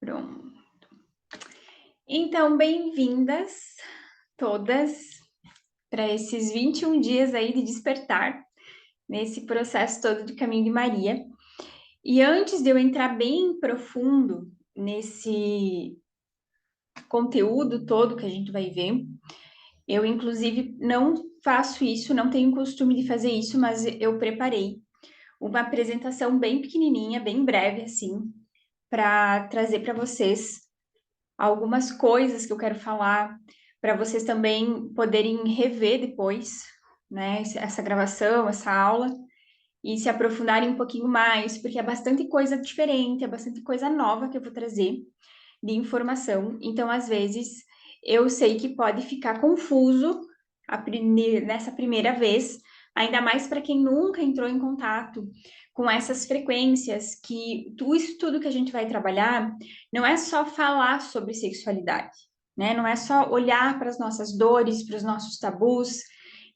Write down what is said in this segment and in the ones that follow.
Pronto. Então, bem-vindas todas para esses 21 dias aí de despertar, nesse processo todo de Caminho de Maria. E antes de eu entrar bem profundo nesse conteúdo todo que a gente vai ver, eu, inclusive, não faço isso, não tenho costume de fazer isso, mas eu preparei uma apresentação bem pequenininha, bem breve, assim, para trazer para vocês algumas coisas que eu quero falar, para vocês também poderem rever depois, né, essa gravação, essa aula, e se aprofundarem um pouquinho mais, porque é bastante coisa diferente, é bastante coisa nova que eu vou trazer de informação. Então, às vezes, eu sei que pode ficar confuso nessa primeira vez, ainda mais para quem nunca entrou em contato com essas frequências, que isso tudo que a gente vai trabalhar não é só falar sobre sexualidade, né? Não é só olhar para as nossas dores, para os nossos tabus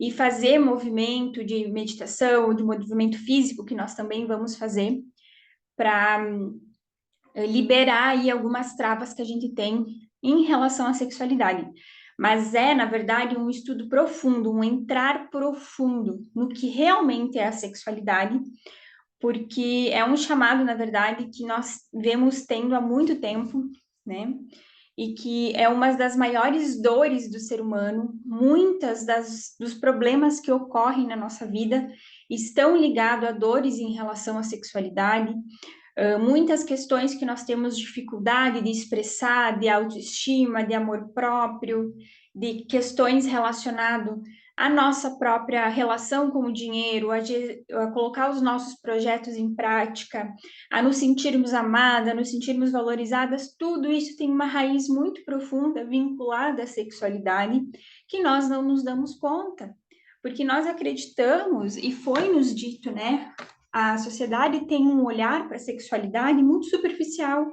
e fazer movimento de meditação, de movimento físico, que nós também vamos fazer para liberar aí algumas travas que a gente tem em relação à sexualidade. Mas é, na verdade, um estudo profundo, um entrar profundo no que realmente é a sexualidade, porque é um chamado, na verdade, que nós vemos tendo há muito tempo, né? E que é uma das maiores dores do ser humano. Muitas dos problemas que ocorrem na nossa vida estão ligados a dores em relação à sexualidade. Muitas questões que nós temos dificuldade de expressar, de autoestima, de amor próprio, de questões relacionadas à nossa própria relação com o dinheiro, a colocar os nossos projetos em prática, a nos sentirmos amadas, a nos sentirmos valorizadas, tudo isso tem uma raiz muito profunda vinculada à sexualidade que nós não nos damos conta, porque nós acreditamos, e foi nos dito, né? A sociedade tem um olhar para a sexualidade muito superficial,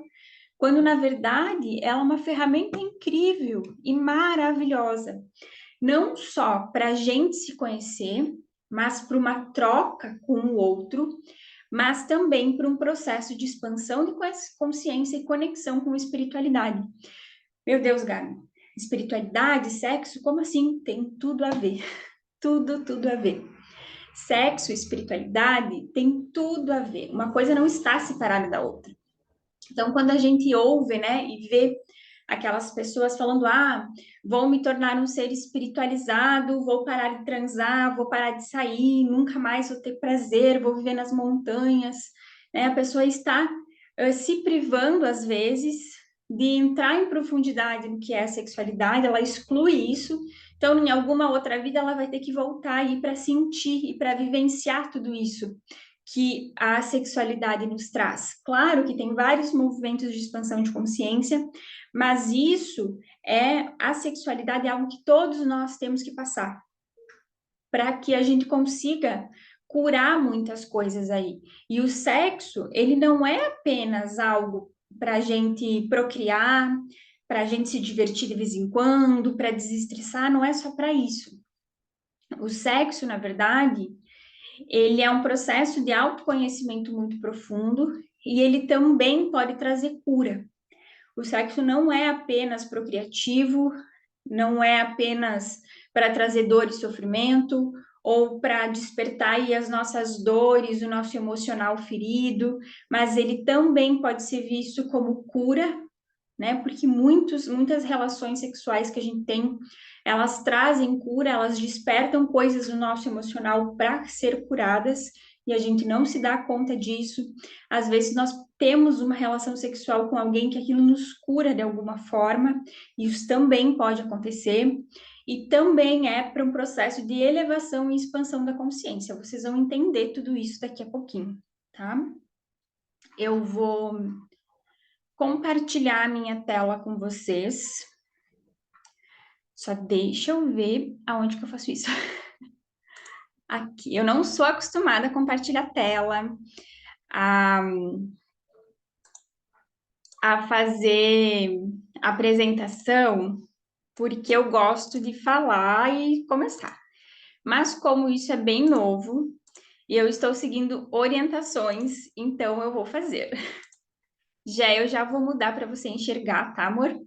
quando na verdade ela é uma ferramenta incrível e maravilhosa, não só para a gente se conhecer, mas para uma troca com o outro, mas também para um processo de expansão de consciência e conexão com a espiritualidade. Meu Deus, Gabi, espiritualidade, sexo, como assim? Tem tudo a ver, tudo a ver. Sexo e espiritualidade tem tudo a ver. Uma coisa não está separada da outra. Então, quando a gente ouve, né, e vê aquelas pessoas falando, vou me tornar um ser espiritualizado, vou parar de transar, vou parar de sair, nunca mais vou ter prazer, vou viver nas montanhas, né? A pessoa está se privando, às vezes, de entrar em profundidade no que é a sexualidade, ela exclui isso. Então, em alguma outra vida, ela vai ter que voltar aí para sentir e para vivenciar tudo isso que a sexualidade nos traz. Claro que tem vários movimentos de expansão de consciência, mas a sexualidade é algo que todos nós temos que passar para que a gente consiga curar muitas coisas aí. E o sexo, ele não é apenas algo para a gente procriar, para a gente se divertir de vez em quando, para desestressar, não é só para isso. O sexo, na verdade, ele é um processo de autoconhecimento muito profundo e ele também pode trazer cura. O sexo não é apenas procriativo, não é apenas para trazer dor e sofrimento ou para despertar aí as nossas dores, o nosso emocional ferido, mas ele também pode ser visto como cura, né? Porque muitas relações sexuais que a gente tem, elas trazem cura, elas despertam coisas no nosso emocional para ser curadas e a gente não se dá conta disso. Às vezes nós temos uma relação sexual com alguém que aquilo nos cura de alguma forma, isso também pode acontecer. E também é para um processo de elevação e expansão da consciência. Vocês vão entender tudo isso daqui a pouquinho, tá? Eu vou compartilhar a minha tela com vocês. Só deixa eu ver aonde que eu faço isso. Aqui, eu não sou acostumada a compartilhar tela, a, a fazer apresentação, porque eu gosto de falar e começar. Mas como isso é bem novo e eu estou seguindo orientações, então eu vou fazer. Eu já vou mudar para você enxergar, tá, amor?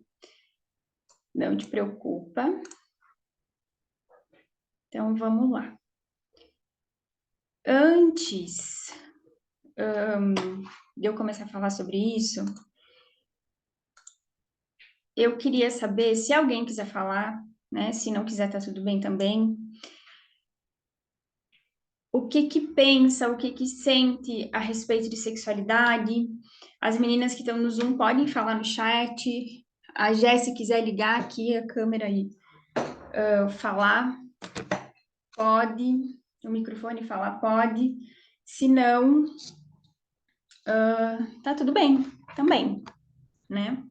Não te preocupa. Então, vamos lá. Antes de eu começar a falar sobre isso, eu queria saber se alguém quiser falar, né? Se não quiser, tá tudo bem também. O que que pensa, o que que sente a respeito de sexualidade? As meninas que estão no Zoom podem falar no chat. A Jéssica quiser ligar aqui a câmera e falar, pode. O microfone falar, pode. Se não, tá tudo bem também, né?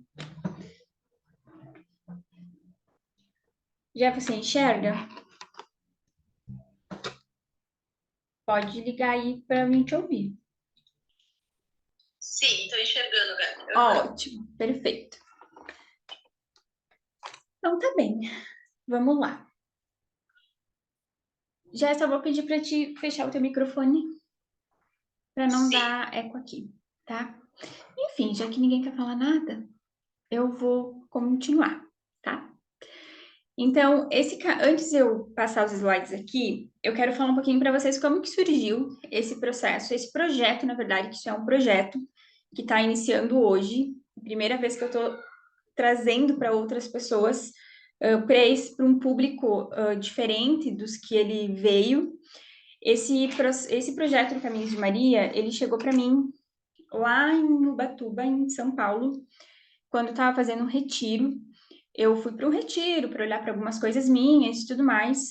Já você enxerga? Pode ligar aí para mim te ouvir. Sim, estou enxergando, Gabi. Ótimo, perfeito. Então tá bem, vamos lá. Já só vou pedir para te fechar o teu microfone para não dar eco aqui, tá? Enfim, já que ninguém quer falar nada, eu vou continuar, tá? Então, antes de eu passar os slides aqui, eu quero falar um pouquinho para vocês como que surgiu esse processo, esse projeto, na verdade, que isso é um projeto que está iniciando hoje, primeira vez que eu estou trazendo para outras pessoas, para um público diferente dos que ele veio. Esse projeto do Caminhos de Maria, ele chegou para mim lá em Ubatuba, em São Paulo, quando eu estava fazendo um retiro. Eu fui para um retiro para olhar para algumas coisas minhas e tudo mais.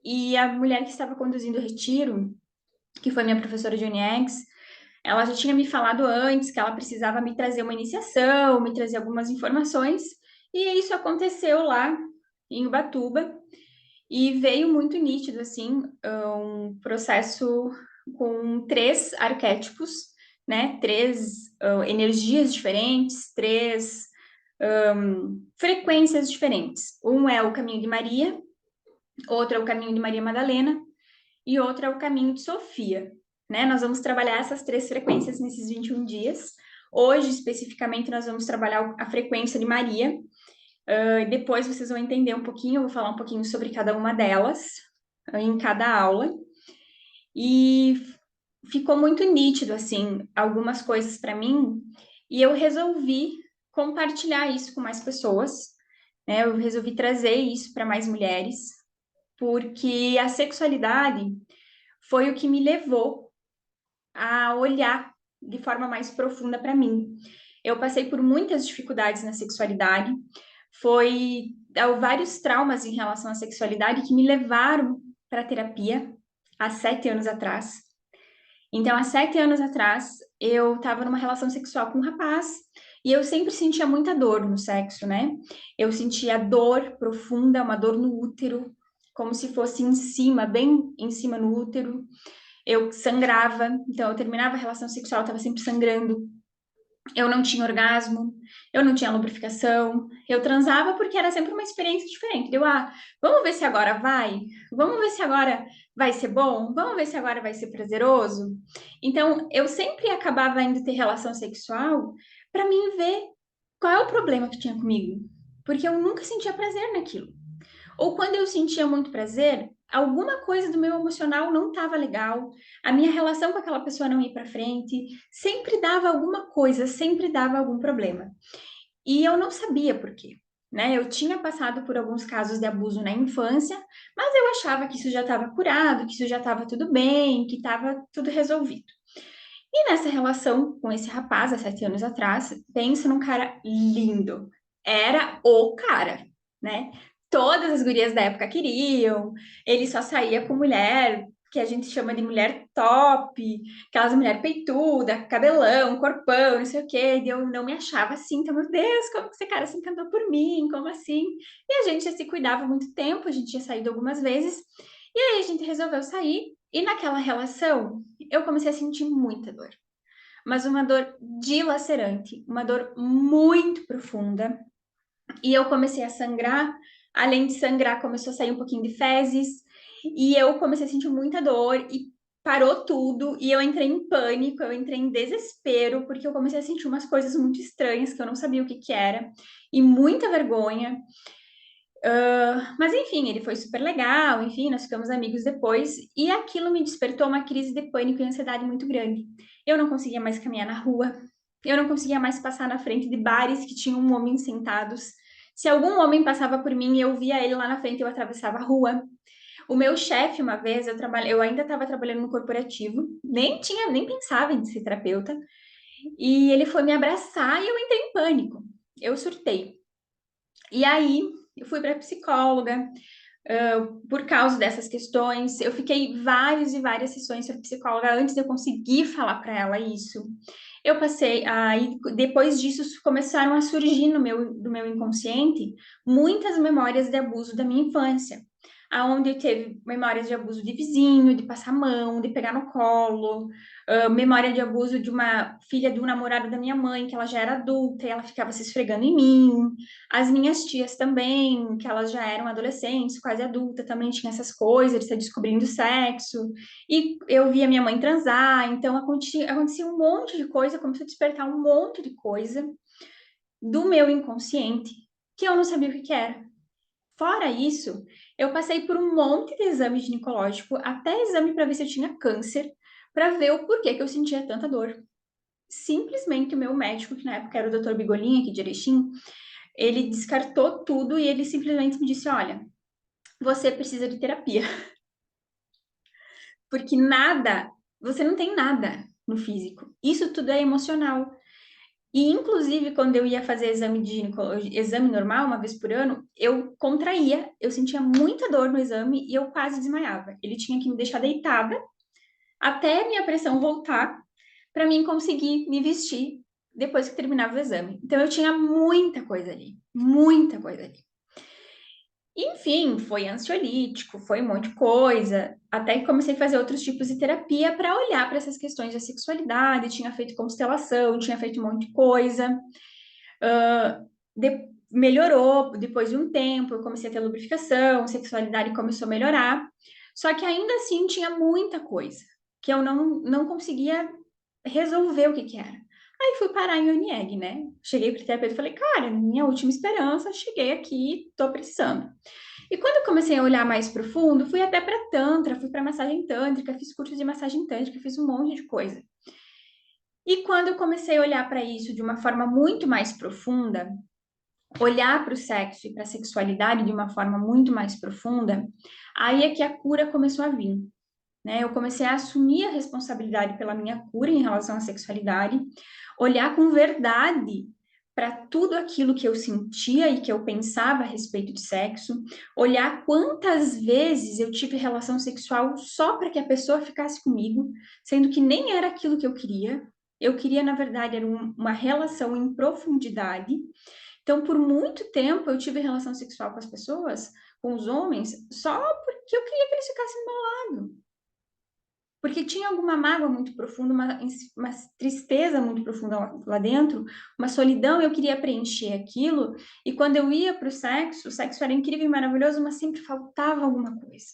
E a mulher que estava conduzindo o retiro, que foi minha professora de UniEx, ela já tinha me falado antes que ela precisava me trazer uma iniciação, me trazer algumas informações, e isso aconteceu lá em Ubatuba, e veio muito nítido, assim, um processo com 3 arquétipos, né? 3 energias diferentes, 3 frequências diferentes. Um é o caminho de Maria, outro é o caminho de Maria Madalena e outro é o caminho de Sofia, né? Nós vamos trabalhar essas 3 frequências nesses 21 dias. Hoje, especificamente, nós vamos trabalhar a frequência de Maria. Depois vocês vão entender um pouquinho, eu vou falar um pouquinho sobre cada uma delas em cada aula. E ficou muito nítido, assim, algumas coisas para mim, e eu resolvi compartilhar isso com mais pessoas, né? Eu resolvi trazer isso para mais mulheres, porque a sexualidade foi o que me levou a olhar de forma mais profunda para mim. Eu passei por muitas dificuldades na sexualidade, foi vários traumas em relação à sexualidade que me levaram para a terapia há 7 anos atrás. Então, há 7 anos atrás, eu estava numa relação sexual com um rapaz e eu sempre sentia muita dor no sexo, né? Eu sentia dor profunda, uma dor no útero, como se fosse em cima, bem em cima no útero. Eu sangrava, então eu terminava a relação sexual, estava sempre sangrando. Eu não tinha orgasmo, eu não tinha lubrificação, eu transava porque era sempre uma experiência diferente. Vamos ver se agora vai? Vamos ver se agora vai ser bom? Vamos ver se agora vai ser prazeroso? Então, eu sempre acabava indo ter relação sexual para mim ver qual é o problema que tinha comigo, porque eu nunca sentia prazer naquilo. Ou quando eu sentia muito prazer, alguma coisa do meu emocional não estava legal, a minha relação com aquela pessoa não ia para frente, sempre dava alguma coisa, sempre dava algum problema. E eu não sabia por quê. Né? Eu tinha passado por alguns casos de abuso na infância, mas eu achava que isso já estava curado, que isso já estava tudo bem, que estava tudo resolvido. E nessa relação com esse rapaz, há 7 anos atrás, pensa num cara lindo. Era o cara, né? Todas as gurias da época queriam, ele só saía com mulher que a gente chama de mulher top, aquelas mulher peituda, cabelão, corpão, não sei o quê, e eu não me achava assim, então, meu Deus, como que esse cara se encantou por mim, como assim? E a gente já se cuidava há muito tempo, a gente tinha saído algumas vezes, e aí a gente resolveu sair, e naquela relação, eu comecei a sentir muita dor, mas uma dor dilacerante, uma dor muito profunda. E eu comecei a sangrar, além de sangrar, começou a sair um pouquinho de fezes, e eu comecei a sentir muita dor. E parou tudo e eu entrei em pânico, eu entrei em desespero, porque eu comecei a sentir umas coisas muito estranhas que eu não sabia o que que era, e muita vergonha. Mas enfim, ele foi super legal, enfim, nós ficamos amigos depois, e aquilo me despertou uma crise de pânico e ansiedade muito grande. Eu não conseguia mais caminhar na rua, eu não conseguia mais passar na frente de bares que tinham homens sentados. Se algum homem passava por mim e eu via ele lá na frente, eu atravessava a rua. O meu chefe, uma vez, eu ainda estava trabalhando no corporativo, nem pensava em ser terapeuta, e ele foi me abraçar e eu entrei em pânico. Eu surtei. E aí, eu fui para psicóloga, por causa dessas questões. Eu fiquei várias e várias sessões para psicóloga antes de eu conseguir falar para ela isso. Eu passei, aí depois disso começaram a surgir do meu inconsciente muitas memórias de abuso da minha infância, aonde eu teve memórias de abuso de vizinho, de passar a mão, de pegar no colo, memória de abuso de uma filha de um namorado da minha mãe, que ela já era adulta e ela ficava se esfregando em mim. As minhas tias também, que elas já eram adolescentes, quase adulta, também tinha essas coisas de estar descobrindo sexo. E eu via minha mãe transar, então acontecia um monte de coisa, começou a despertar um monte de coisa do meu inconsciente que eu não sabia o que era. Fora isso, eu passei por um monte de exame ginecológico, até exame para ver se eu tinha câncer, para ver o porquê que eu sentia tanta dor. Simplesmente o meu médico, que na época era o Dr. Bigolinha, aqui de Erechim, ele descartou tudo e ele simplesmente me disse: olha, você precisa de terapia, porque nada, você não tem nada no físico. Isso tudo é emocional. E, inclusive, quando eu ia fazer exame de ginecologia, exame normal, uma vez por ano, eu contraía, eu sentia muita dor no exame e eu quase desmaiava. Ele tinha que me deixar deitada até minha pressão voltar para mim conseguir me vestir depois que terminava o exame. Então, eu tinha muita coisa ali, muita coisa ali. Enfim, foi ansiolítico, foi um monte de coisa, até que comecei a fazer outros tipos de terapia para olhar para essas questões da sexualidade, tinha feito constelação, tinha feito um monte de coisa. Melhorou depois de um tempo, eu comecei a ter lubrificação, a sexualidade começou a melhorar, só que ainda assim tinha muita coisa que eu não conseguia resolver o que que era. Aí fui parar em Unieg, né? Cheguei para o terapeuta e falei, cara, minha última esperança, cheguei aqui, tô precisando. E quando eu comecei a olhar mais profundo, fui até para Tantra, fui para massagem tântrica, fiz cursos de massagem tântrica, fiz um monte de coisa. E quando eu comecei a olhar para isso de uma forma muito mais profunda, olhar para o sexo e para a sexualidade de uma forma muito mais profunda, aí é que a cura começou a vir. Né? Eu comecei a assumir a responsabilidade pela minha cura em relação à sexualidade, olhar com verdade para tudo aquilo que eu sentia e que eu pensava a respeito de sexo, olhar quantas vezes eu tive relação sexual só para que a pessoa ficasse comigo, sendo que nem era aquilo que eu queria. Eu queria, na verdade, era uma relação em profundidade. Então, por muito tempo, eu tive relação sexual com as pessoas, com os homens, só porque eu queria que eles ficassem do meu lado. Porque tinha alguma mágoa muito profunda, uma tristeza muito profunda lá dentro, uma solidão, eu queria preencher aquilo, e quando eu ia para o sexo era incrível e maravilhoso, mas sempre faltava alguma coisa.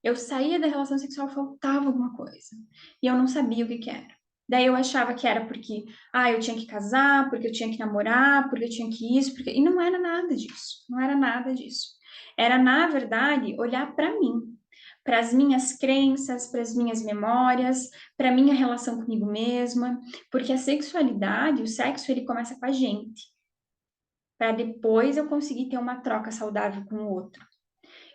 Eu saía da relação sexual, faltava alguma coisa, e eu não sabia o que que era. Daí eu achava que era porque, eu tinha que casar, porque eu tinha que namorar, porque eu tinha que isso, porque... E não era nada disso, não era nada disso. Era, na verdade, olhar para mim, para as minhas crenças, para as minhas memórias, para a minha relação comigo mesma, porque a sexualidade, o sexo, ele começa com a gente, para depois eu conseguir ter uma troca saudável com o outro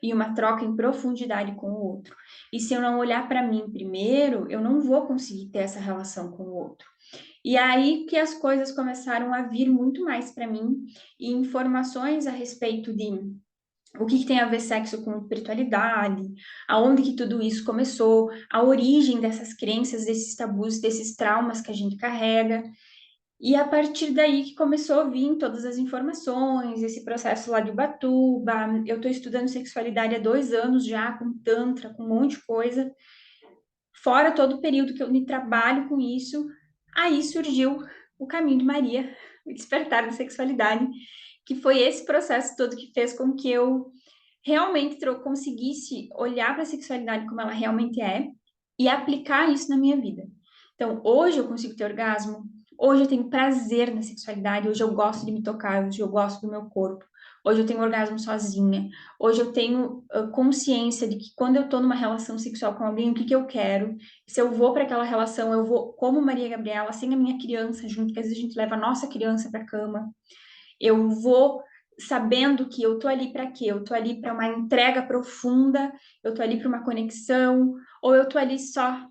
e uma troca em profundidade com o outro. E se eu não olhar para mim primeiro, eu não vou conseguir ter essa relação com o outro. E aí que as coisas começaram a vir muito mais para mim e informações a respeito de o que tem a ver sexo com espiritualidade, aonde que tudo isso começou, a origem dessas crenças, desses tabus, desses traumas que a gente carrega. E a partir daí que começou a vir todas as informações, esse processo lá de Ubatuba. Eu estou estudando sexualidade há 2 anos já, com Tantra, com um monte de coisa. Fora todo o período que eu me trabalho com isso, aí surgiu o Caminho de Maria, o despertar da sexualidade, que foi esse processo todo que fez com que eu realmente conseguisse olhar para a sexualidade como ela realmente é, e aplicar isso na minha vida. Então, hoje eu consigo ter orgasmo, hoje eu tenho prazer na sexualidade, hoje eu gosto de me tocar, hoje eu gosto do meu corpo, hoje eu tenho orgasmo sozinha, hoje eu tenho consciência de que quando eu tô numa relação sexual com alguém, o que que eu quero, se eu vou para aquela relação, eu vou como Maria Gabriela, sem a minha criança junto, porque às vezes a gente leva a nossa criança para cama, eu vou sabendo que eu tô ali para quê? Eu tô ali para uma entrega profunda, eu tô ali para uma conexão, ou eu tô ali só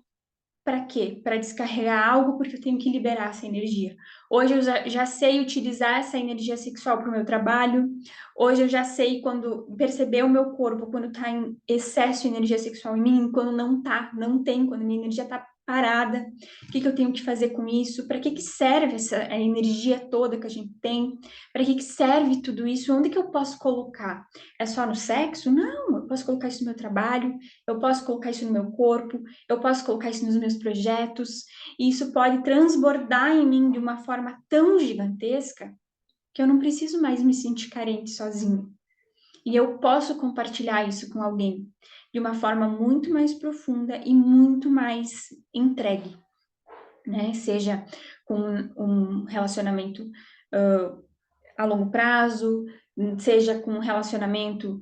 para quê? Para descarregar algo porque eu tenho que liberar essa energia. Hoje eu já sei utilizar essa energia sexual para o meu trabalho. Hoje eu já sei quando perceber o meu corpo, quando está em excesso de energia sexual em mim, quando não tá, não tem, quando minha energia está parada. O que que eu tenho que fazer com isso? Para que que serve essa a energia toda que a gente tem? Para que que serve tudo isso? Onde que eu posso colocar? É só no sexo? Não, eu posso colocar isso no meu trabalho, eu posso colocar isso no meu corpo, eu posso colocar isso nos meus projetos, e isso pode transbordar em mim de uma forma tão gigantesca que eu não preciso mais me sentir carente sozinha. E eu posso compartilhar isso com alguém de uma forma muito mais profunda e muito mais entregue, né? Seja com um relacionamento a longo prazo, seja com um relacionamento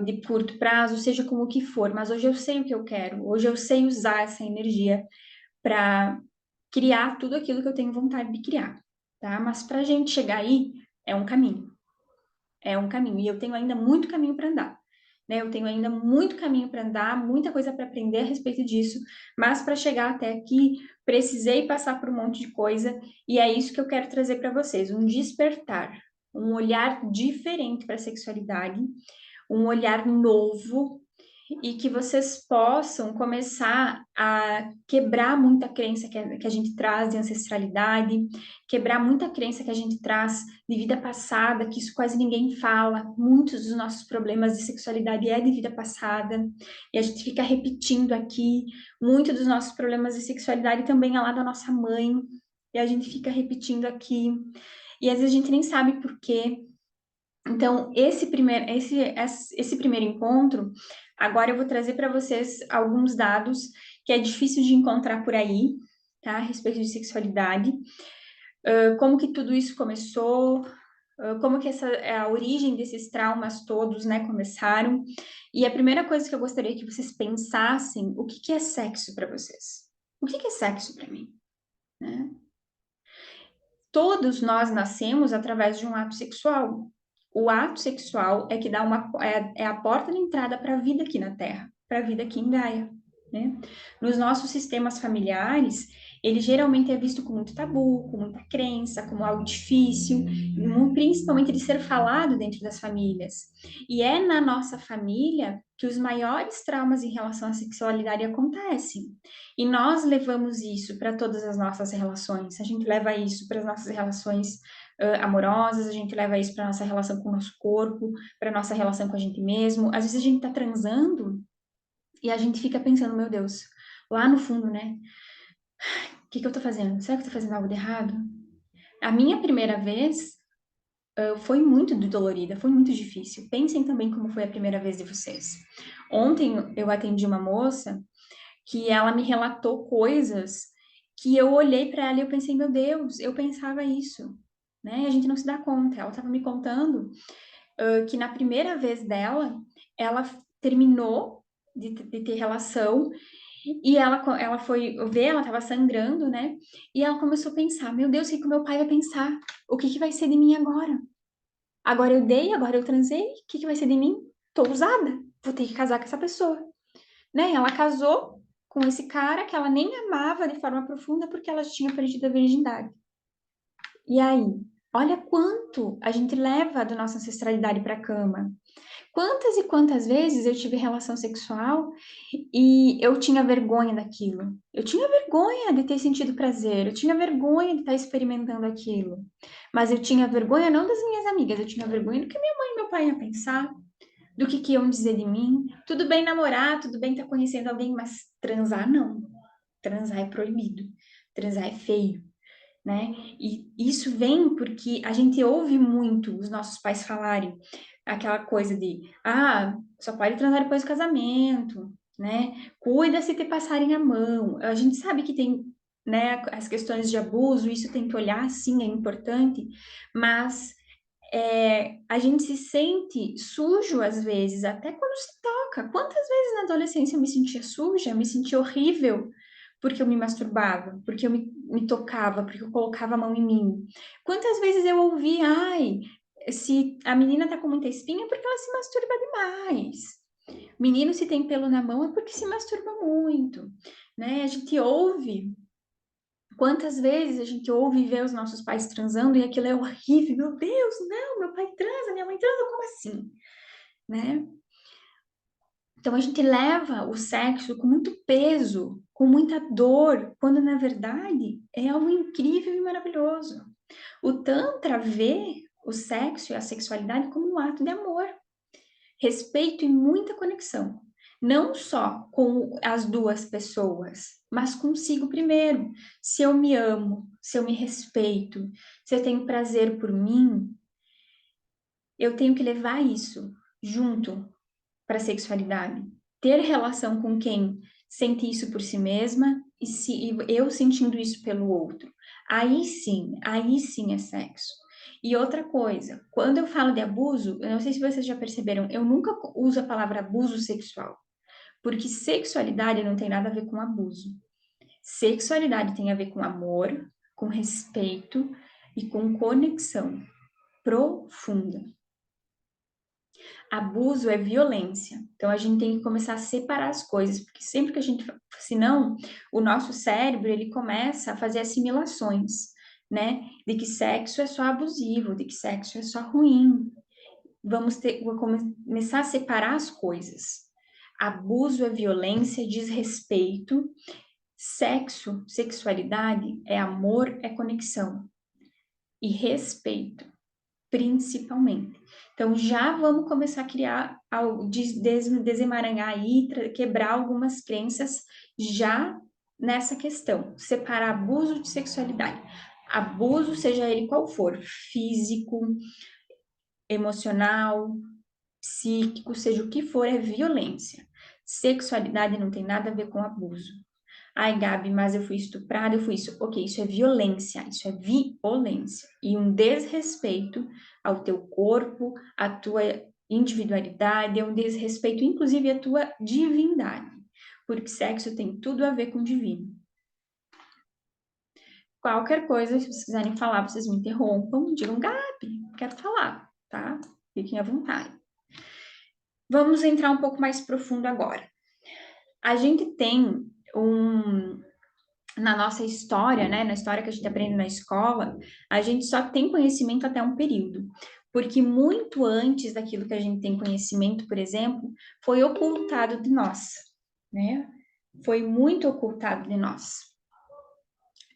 de curto prazo, seja com o que for, mas hoje eu sei o que eu quero, hoje eu sei usar essa energia para criar tudo aquilo que eu tenho vontade de criar, tá? Mas para a gente chegar aí, é um caminho. É um caminho. E eu tenho ainda muito caminho para andar. Né? Eu tenho ainda muito caminho para andar, muita coisa para aprender a respeito disso. Mas para chegar até aqui, precisei passar por um monte de coisa. E é isso que eu quero trazer para vocês: um despertar, um olhar diferente para a sexualidade, um olhar novo e que vocês possam começar a quebrar muita crença que a gente traz de ancestralidade, quebrar muita crença que a gente traz de vida passada, que isso quase ninguém fala. Muitos dos nossos problemas de sexualidade é de vida passada, e a gente fica repetindo aqui. Muitos dos nossos problemas de sexualidade também é lá da nossa mãe, e a gente fica repetindo aqui. E às vezes a gente nem sabe por quê. Então, esse primeiro encontro, agora eu vou trazer para vocês alguns dados que é difícil de encontrar por aí, tá? A respeito de sexualidade, como que tudo isso começou, como que a origem desses traumas todos, né, começaram. E a primeira coisa que eu gostaria que vocês pensassem, o que que é sexo para vocês? O que que é sexo para mim, né? Todos nós nascemos através de um ato sexual. O ato sexual é que dá é a porta de entrada para a vida aqui na Terra, para a vida aqui em Gaia, né? Nos nossos sistemas familiares, ele geralmente é visto com muito tabu, com muita crença, como algo difícil, principalmente de ser falado dentro das famílias. E é na nossa família que os maiores traumas em relação à sexualidade acontecem. E nós levamos isso para todas as nossas relações. A gente leva isso para as nossas relações amorosas, a gente leva isso para nossa relação com o nosso corpo, para nossa relação com a gente mesmo. Às vezes a gente está transando e a gente fica pensando, meu Deus, lá no fundo, né? O que que eu tô fazendo? Será que eu tô fazendo algo de errado? A minha primeira vez foi muito dolorida, foi muito difícil. Pensem também como foi a primeira vez de vocês. Ontem eu atendi uma moça que ela me relatou coisas que eu olhei para ela e eu pensei, meu Deus, eu pensava isso, né? A gente não se dá conta. Ela estava me contando que na primeira vez dela, ela terminou de ter relação e ela foi ver, ela estava sangrando, né? E ela começou a pensar, meu Deus, o que que o meu pai vai pensar? O que que vai ser de mim agora? Agora eu dei, agora eu transei, o que que vai ser de mim? Tô usada, vou ter que casar com essa pessoa, né? Ela casou com esse cara que ela nem amava de forma profunda porque ela tinha perdido a virgindade. E aí, olha quanto a gente leva da nossa ancestralidade para a cama. Quantas e quantas vezes eu tive relação sexual e eu tinha vergonha daquilo. Eu tinha vergonha de ter sentido prazer, eu tinha vergonha de estar experimentando aquilo. Mas eu tinha vergonha não das minhas amigas, eu tinha vergonha do que minha mãe e meu pai iam pensar, do que iam dizer de mim. Tudo bem namorar, tudo bem estar conhecendo alguém, mas transar não. Transar é proibido. Transar é feio, né? E isso vem porque a gente ouve muito os nossos pais falarem aquela coisa de, ah, só pode transar depois do casamento, né? Cuida se te passarem a mão. A gente sabe que tem, né, as questões de abuso, isso tem que olhar, sim, é importante, mas a gente se sente sujo às vezes, até quando se toca. Quantas vezes na adolescência eu me sentia suja, me sentia horrível, porque eu me masturbava, porque eu me tocava, porque eu colocava a mão em mim. Quantas vezes eu ouvi, ai, se a menina tá com muita espinha é porque ela se masturba demais. Menino, se tem pelo na mão é porque se masturba muito, né? A gente ouve. Quantas vezes a gente ouve e vê os nossos pais transando e aquilo é horrível? Meu Deus, não, meu pai transa, minha mãe transa, como assim? Né? Então a gente leva o sexo com muito peso, com muita dor, quando na verdade é algo incrível e maravilhoso. O Tantra vê o sexo e a sexualidade como um ato de amor, respeito e muita conexão. Não só com as duas pessoas, mas consigo primeiro. Se eu me amo, se eu me respeito, se eu tenho prazer por mim, eu tenho que levar isso junto para a sexualidade. Ter relação com quem sente isso por si mesma e eu sentindo isso pelo outro. Aí sim é sexo. E outra coisa, quando eu falo de abuso, eu não sei se vocês já perceberam, eu nunca uso a palavra abuso sexual, porque sexualidade não tem nada a ver com abuso. Sexualidade tem a ver com amor, com respeito e com conexão profunda. Abuso é violência. Então a gente tem que começar a separar as coisas, porque sempre que a gente, senão o nosso cérebro ele começa a fazer assimilações, né? De que sexo é só abusivo, de que sexo é só ruim. Vou começar a separar as coisas. Abuso é violência, desrespeito. Sexo, sexualidade é amor, é conexão e respeito principalmente. Então, já vamos começar a criar, desemaranhar aí, quebrar algumas crenças já nessa questão. Separar abuso de sexualidade. Abuso, seja ele qual for, físico, emocional, psíquico, seja o que for, é violência. Sexualidade não tem nada a ver com abuso. Ai, Gabi, mas eu fui estuprada, eu fui isso. Ok, isso é violência, isso é violência. E um desrespeito ao teu corpo, à tua individualidade, é um desrespeito, inclusive, à tua divindade. Porque sexo tem tudo a ver com o divino. Qualquer coisa, se vocês quiserem falar, vocês me interrompam, digam, Gabi, quero falar, tá? Fiquem à vontade. Vamos entrar um pouco mais profundo agora. A gente tem na nossa história, né, na história que a gente aprende na escola, a gente só tem conhecimento até um período. Porque muito antes daquilo que a gente tem conhecimento, por exemplo, foi ocultado de nós, né? Foi muito ocultado de nós,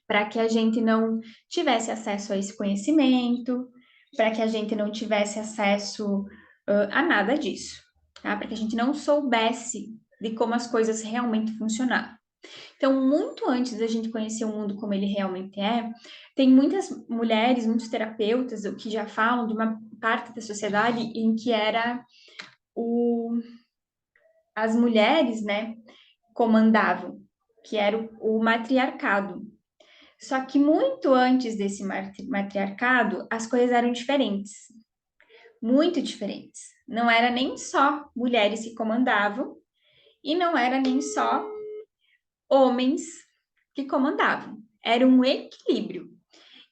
para que a gente não tivesse acesso a esse conhecimento, para que a gente não tivesse acesso a nada disso, tá? Para que a gente não soubesse de como as coisas realmente funcionavam. Então, muito antes da gente conhecer o mundo como ele realmente é, tem muitas mulheres, muitos terapeutas que já falam de uma parte da sociedade em que era as mulheres, né, comandavam, que era o matriarcado. Só que muito antes desse matriarcado, as coisas eram diferentes, muito diferentes. Não era nem só mulheres que comandavam e não era nem só homens que comandavam. Era um equilíbrio.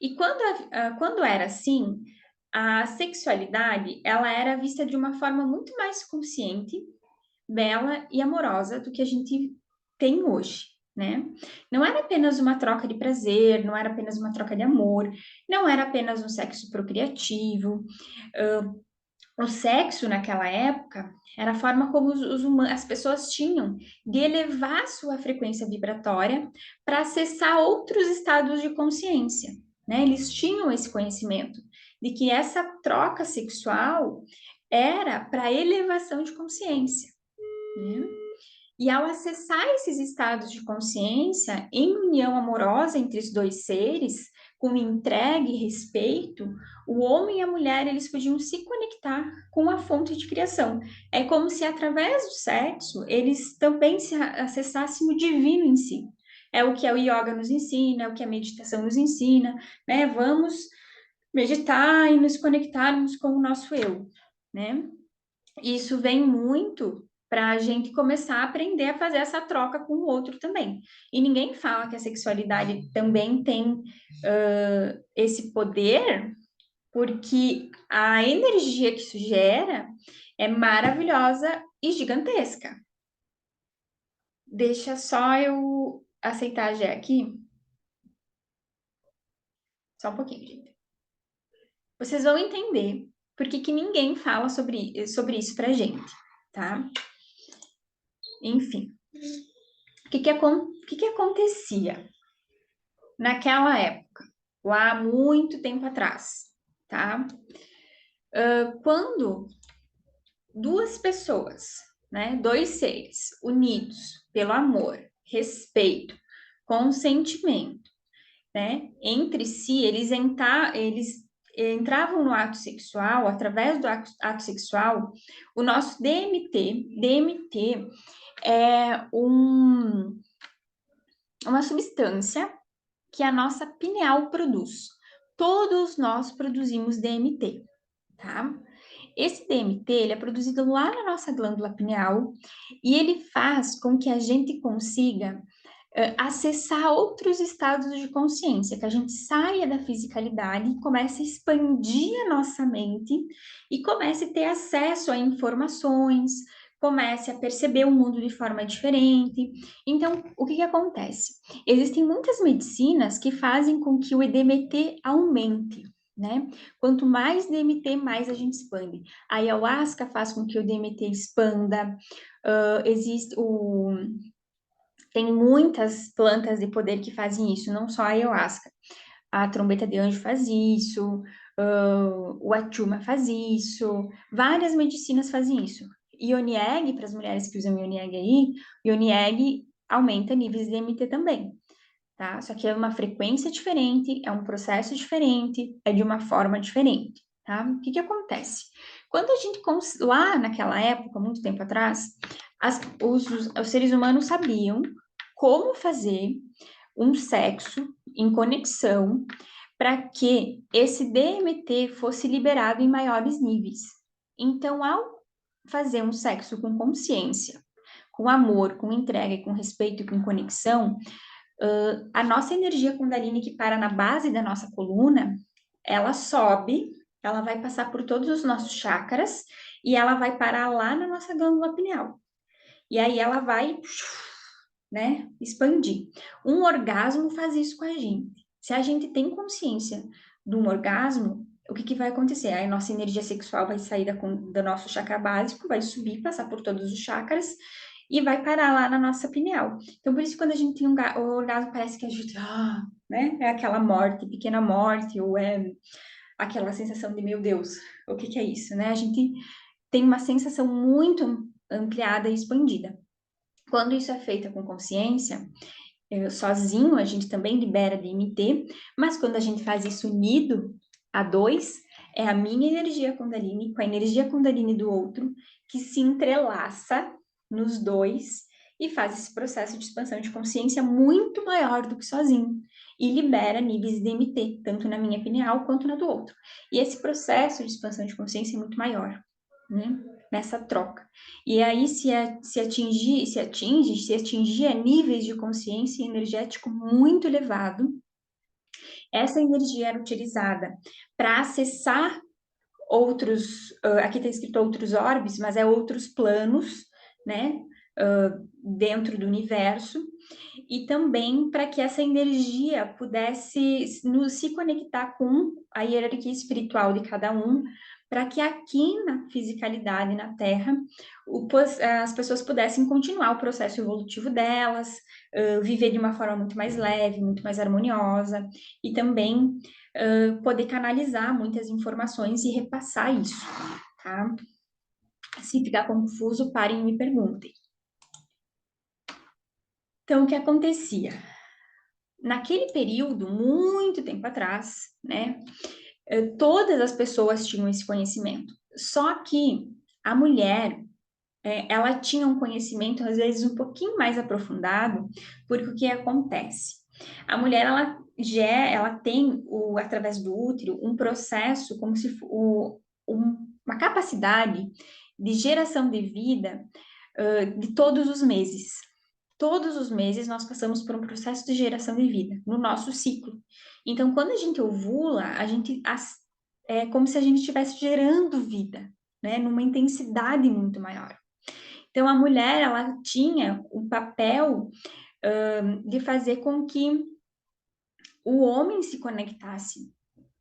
E quando era assim, a sexualidade ela era vista de uma forma muito mais consciente, bela e amorosa do que a gente tem hoje, né? Não era apenas uma troca de prazer, não era apenas uma troca de amor, não era apenas um sexo procriativo. O sexo naquela época era a forma como as pessoas tinham de elevar sua frequência vibratória para acessar outros estados de consciência, né? Eles tinham esse conhecimento de que essa troca sexual era para elevação de consciência, né? E ao acessar esses estados de consciência em união amorosa entre os dois seres, com entrega e respeito, o homem e a mulher eles podiam se conectar com a fonte de criação. É como se através do sexo eles também se acessassem o divino em si. É o que o yoga nos ensina, é o que a meditação nos ensina, né? Vamos meditar e nos conectarmos com o nosso eu, né? Isso vem muito para a gente começar a aprender a fazer essa troca com o outro também. E ninguém fala que a sexualidade também tem esse poder, porque a energia que isso gera é maravilhosa e gigantesca. Deixa só eu aceitar a Gé aqui. Só um pouquinho, gente. Vocês vão entender por que ninguém fala sobre isso pra gente, tá? Enfim. O que acontecia naquela época, lá há muito tempo atrás, tá? Quando duas pessoas, né, dois seres unidos pelo amor, respeito, consentimento, né, entre si, eles entravam no ato sexual, através do ato sexual, o nosso DMT é uma substância que a nossa pineal produz. Todos nós produzimos DMT, tá? Esse DMT, ele é produzido lá na nossa glândula pineal e ele faz com que a gente consiga acessar outros estados de consciência, que a gente saia da fisicalidade e comece a expandir a nossa mente e comece a ter acesso a informações, comece a perceber o mundo de forma diferente. Então, o que acontece? Existem muitas medicinas que fazem com que o DMT aumente, né? Quanto mais DMT, mais a gente expande. A ayahuasca faz com que o DMT expanda. Existe tem muitas plantas de poder que fazem isso, não só a ayahuasca. A trombeta de anjo faz isso, o achuma faz isso, várias medicinas fazem isso. Ionieg, para as mulheres que usam Ionieg aí, Ionieg aumenta níveis de DMT também, tá? Só que é uma frequência diferente, é um processo diferente, é de uma forma diferente, tá? O que acontece? Quando a gente, lá naquela época, muito tempo atrás, os seres humanos sabiam como fazer um sexo em conexão para que esse DMT fosse liberado em maiores níveis. Então, ao fazer um sexo com consciência, com amor, com entrega, com respeito e com conexão, a nossa energia Kundalini que para na base da nossa coluna, ela sobe, ela vai passar por todos os nossos chakras e ela vai parar lá na nossa glândula pineal. E aí ela vai, né, expandir. Um orgasmo faz isso com a gente. Se a gente tem consciência de um orgasmo, o que vai acontecer? Aí a nossa energia sexual vai sair do nosso chakra básico, vai subir, passar por todos os chakras e vai parar lá na nossa pineal. Então, por isso, quando a gente tem o orgasmo, parece que a gente, né, é aquela morte, pequena morte, ou é aquela sensação de, meu Deus, o que é isso, né? A gente tem uma sensação muito ampliada e expandida. Quando isso é feito com consciência, sozinho a gente também libera DMT, mas quando a gente faz isso unido a dois, é a minha energia Kundalini com a energia Kundalini do outro que se entrelaça nos dois e faz esse processo de expansão de consciência muito maior do que sozinho e libera níveis de DMT, tanto na minha pineal quanto na do outro. E esse processo de expansão de consciência é muito maior, né? Nessa troca. E aí, se atingir a níveis de consciência energético muito elevado, essa energia era utilizada para acessar outros, aqui está escrito outros orbes, mas é outros planos, né, dentro do universo, e também para que essa energia pudesse se conectar com a hierarquia espiritual de cada um, para que aqui na fisicalidade, na Terra, as pessoas pudessem continuar o processo evolutivo delas, viver de uma forma muito mais leve, muito mais harmoniosa, e também poder canalizar muitas informações e repassar isso, tá? Se ficar confuso, parem e me perguntem. Então, o que acontecia? naquele período, muito tempo atrás, né, todas as pessoas tinham esse conhecimento. Só que a mulher, ela tinha um conhecimento, às vezes, um pouquinho mais aprofundado, porque o que acontece? A mulher, ela tem, através do útero, um processo como se uma capacidade de geração de vida de todos os meses. Todos os meses nós passamos por um processo de geração de vida no nosso ciclo. Então, quando a gente ovula, é como se a gente estivesse gerando vida, né, numa intensidade muito maior. Então, a mulher, ela tinha o papel de fazer com que o homem se conectasse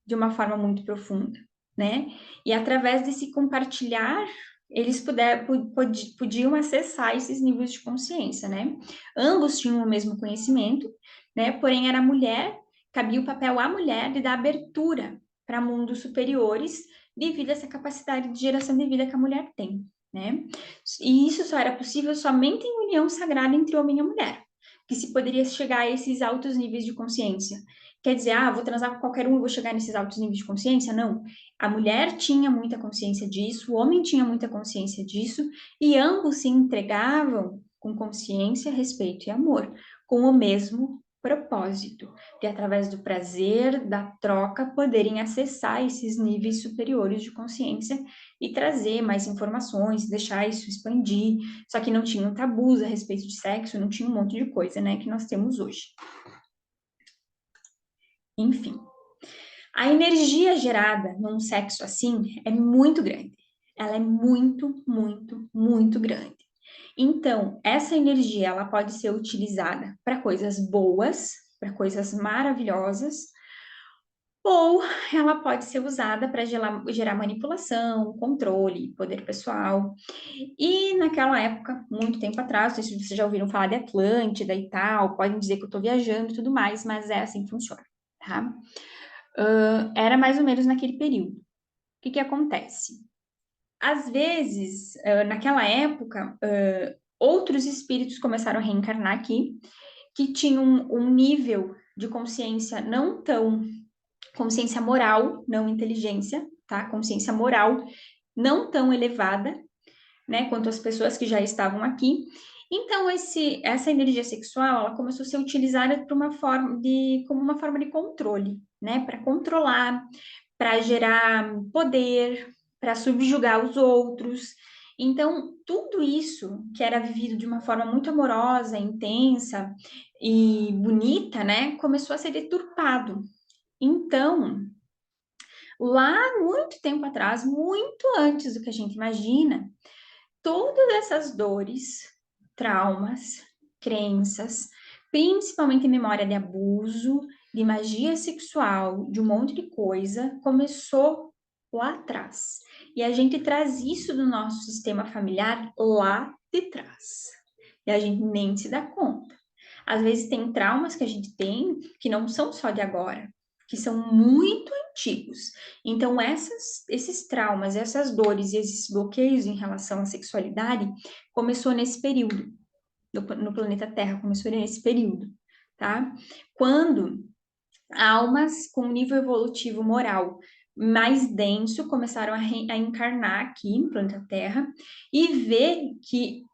de uma forma muito profunda, né? E através desse compartilhar, eles podiam acessar esses níveis de consciência, né? Ambos tinham o mesmo conhecimento, né? Porém, era a mulher, cabia o papel à mulher de dar abertura para mundos superiores devido a essa capacidade de geração de vida que a mulher tem, né? E isso só era possível somente em união sagrada entre homem e mulher, que se poderia chegar a esses altos níveis de consciência. Quer dizer, vou transar com qualquer um e vou chegar nesses altos níveis de consciência? Não. A mulher tinha muita consciência disso, o homem tinha muita consciência disso, e ambos se entregavam com consciência, respeito e amor, com o mesmo propósito, de através do prazer, da troca, poderem acessar esses níveis superiores de consciência e trazer mais informações, deixar isso expandir. Só que não tinham tabus a respeito de sexo, não tinha um monte de coisa, né, que nós temos hoje. Enfim, a energia gerada num sexo assim é muito grande. Ela é muito, muito, muito grande. Então, essa energia ela pode ser utilizada para coisas boas, para coisas maravilhosas, ou ela pode ser usada para gerar manipulação, controle, poder pessoal. E naquela época, muito tempo atrás, não sei se vocês já ouviram falar de Atlântida e tal, podem dizer que eu estou viajando e tudo mais, mas é assim que funciona, tá? Era mais ou menos naquele período. O que que acontece? Às vezes, naquela época, outros espíritos começaram a reencarnar aqui, que tinham um nível de consciência não tão... consciência moral, não inteligência, tá? Consciência moral não tão elevada, né? Quanto as pessoas que já estavam aqui. Então, essa energia sexual, ela começou a ser utilizada como uma forma de controle, né? Para controlar, para gerar poder, para subjugar os outros. Então, tudo isso que era vivido de uma forma muito amorosa, intensa e bonita, né, começou a ser deturpado. Então, lá muito tempo atrás, muito antes do que a gente imagina, todas essas dores, traumas, crenças, principalmente memória de abuso, de magia sexual, de um monte de coisa, começou lá atrás. E a gente traz isso do nosso sistema familiar lá de trás. E a gente nem se dá conta. Às vezes tem traumas que a gente tem que não são só de agora, que são muito antigos. Então, esses traumas, essas dores e esses bloqueios em relação à sexualidade começou nesse período, no planeta Terra, começou nesse período, tá? Quando almas com nível evolutivo moral mais denso começaram a encarnar aqui no planeta Terra e ver que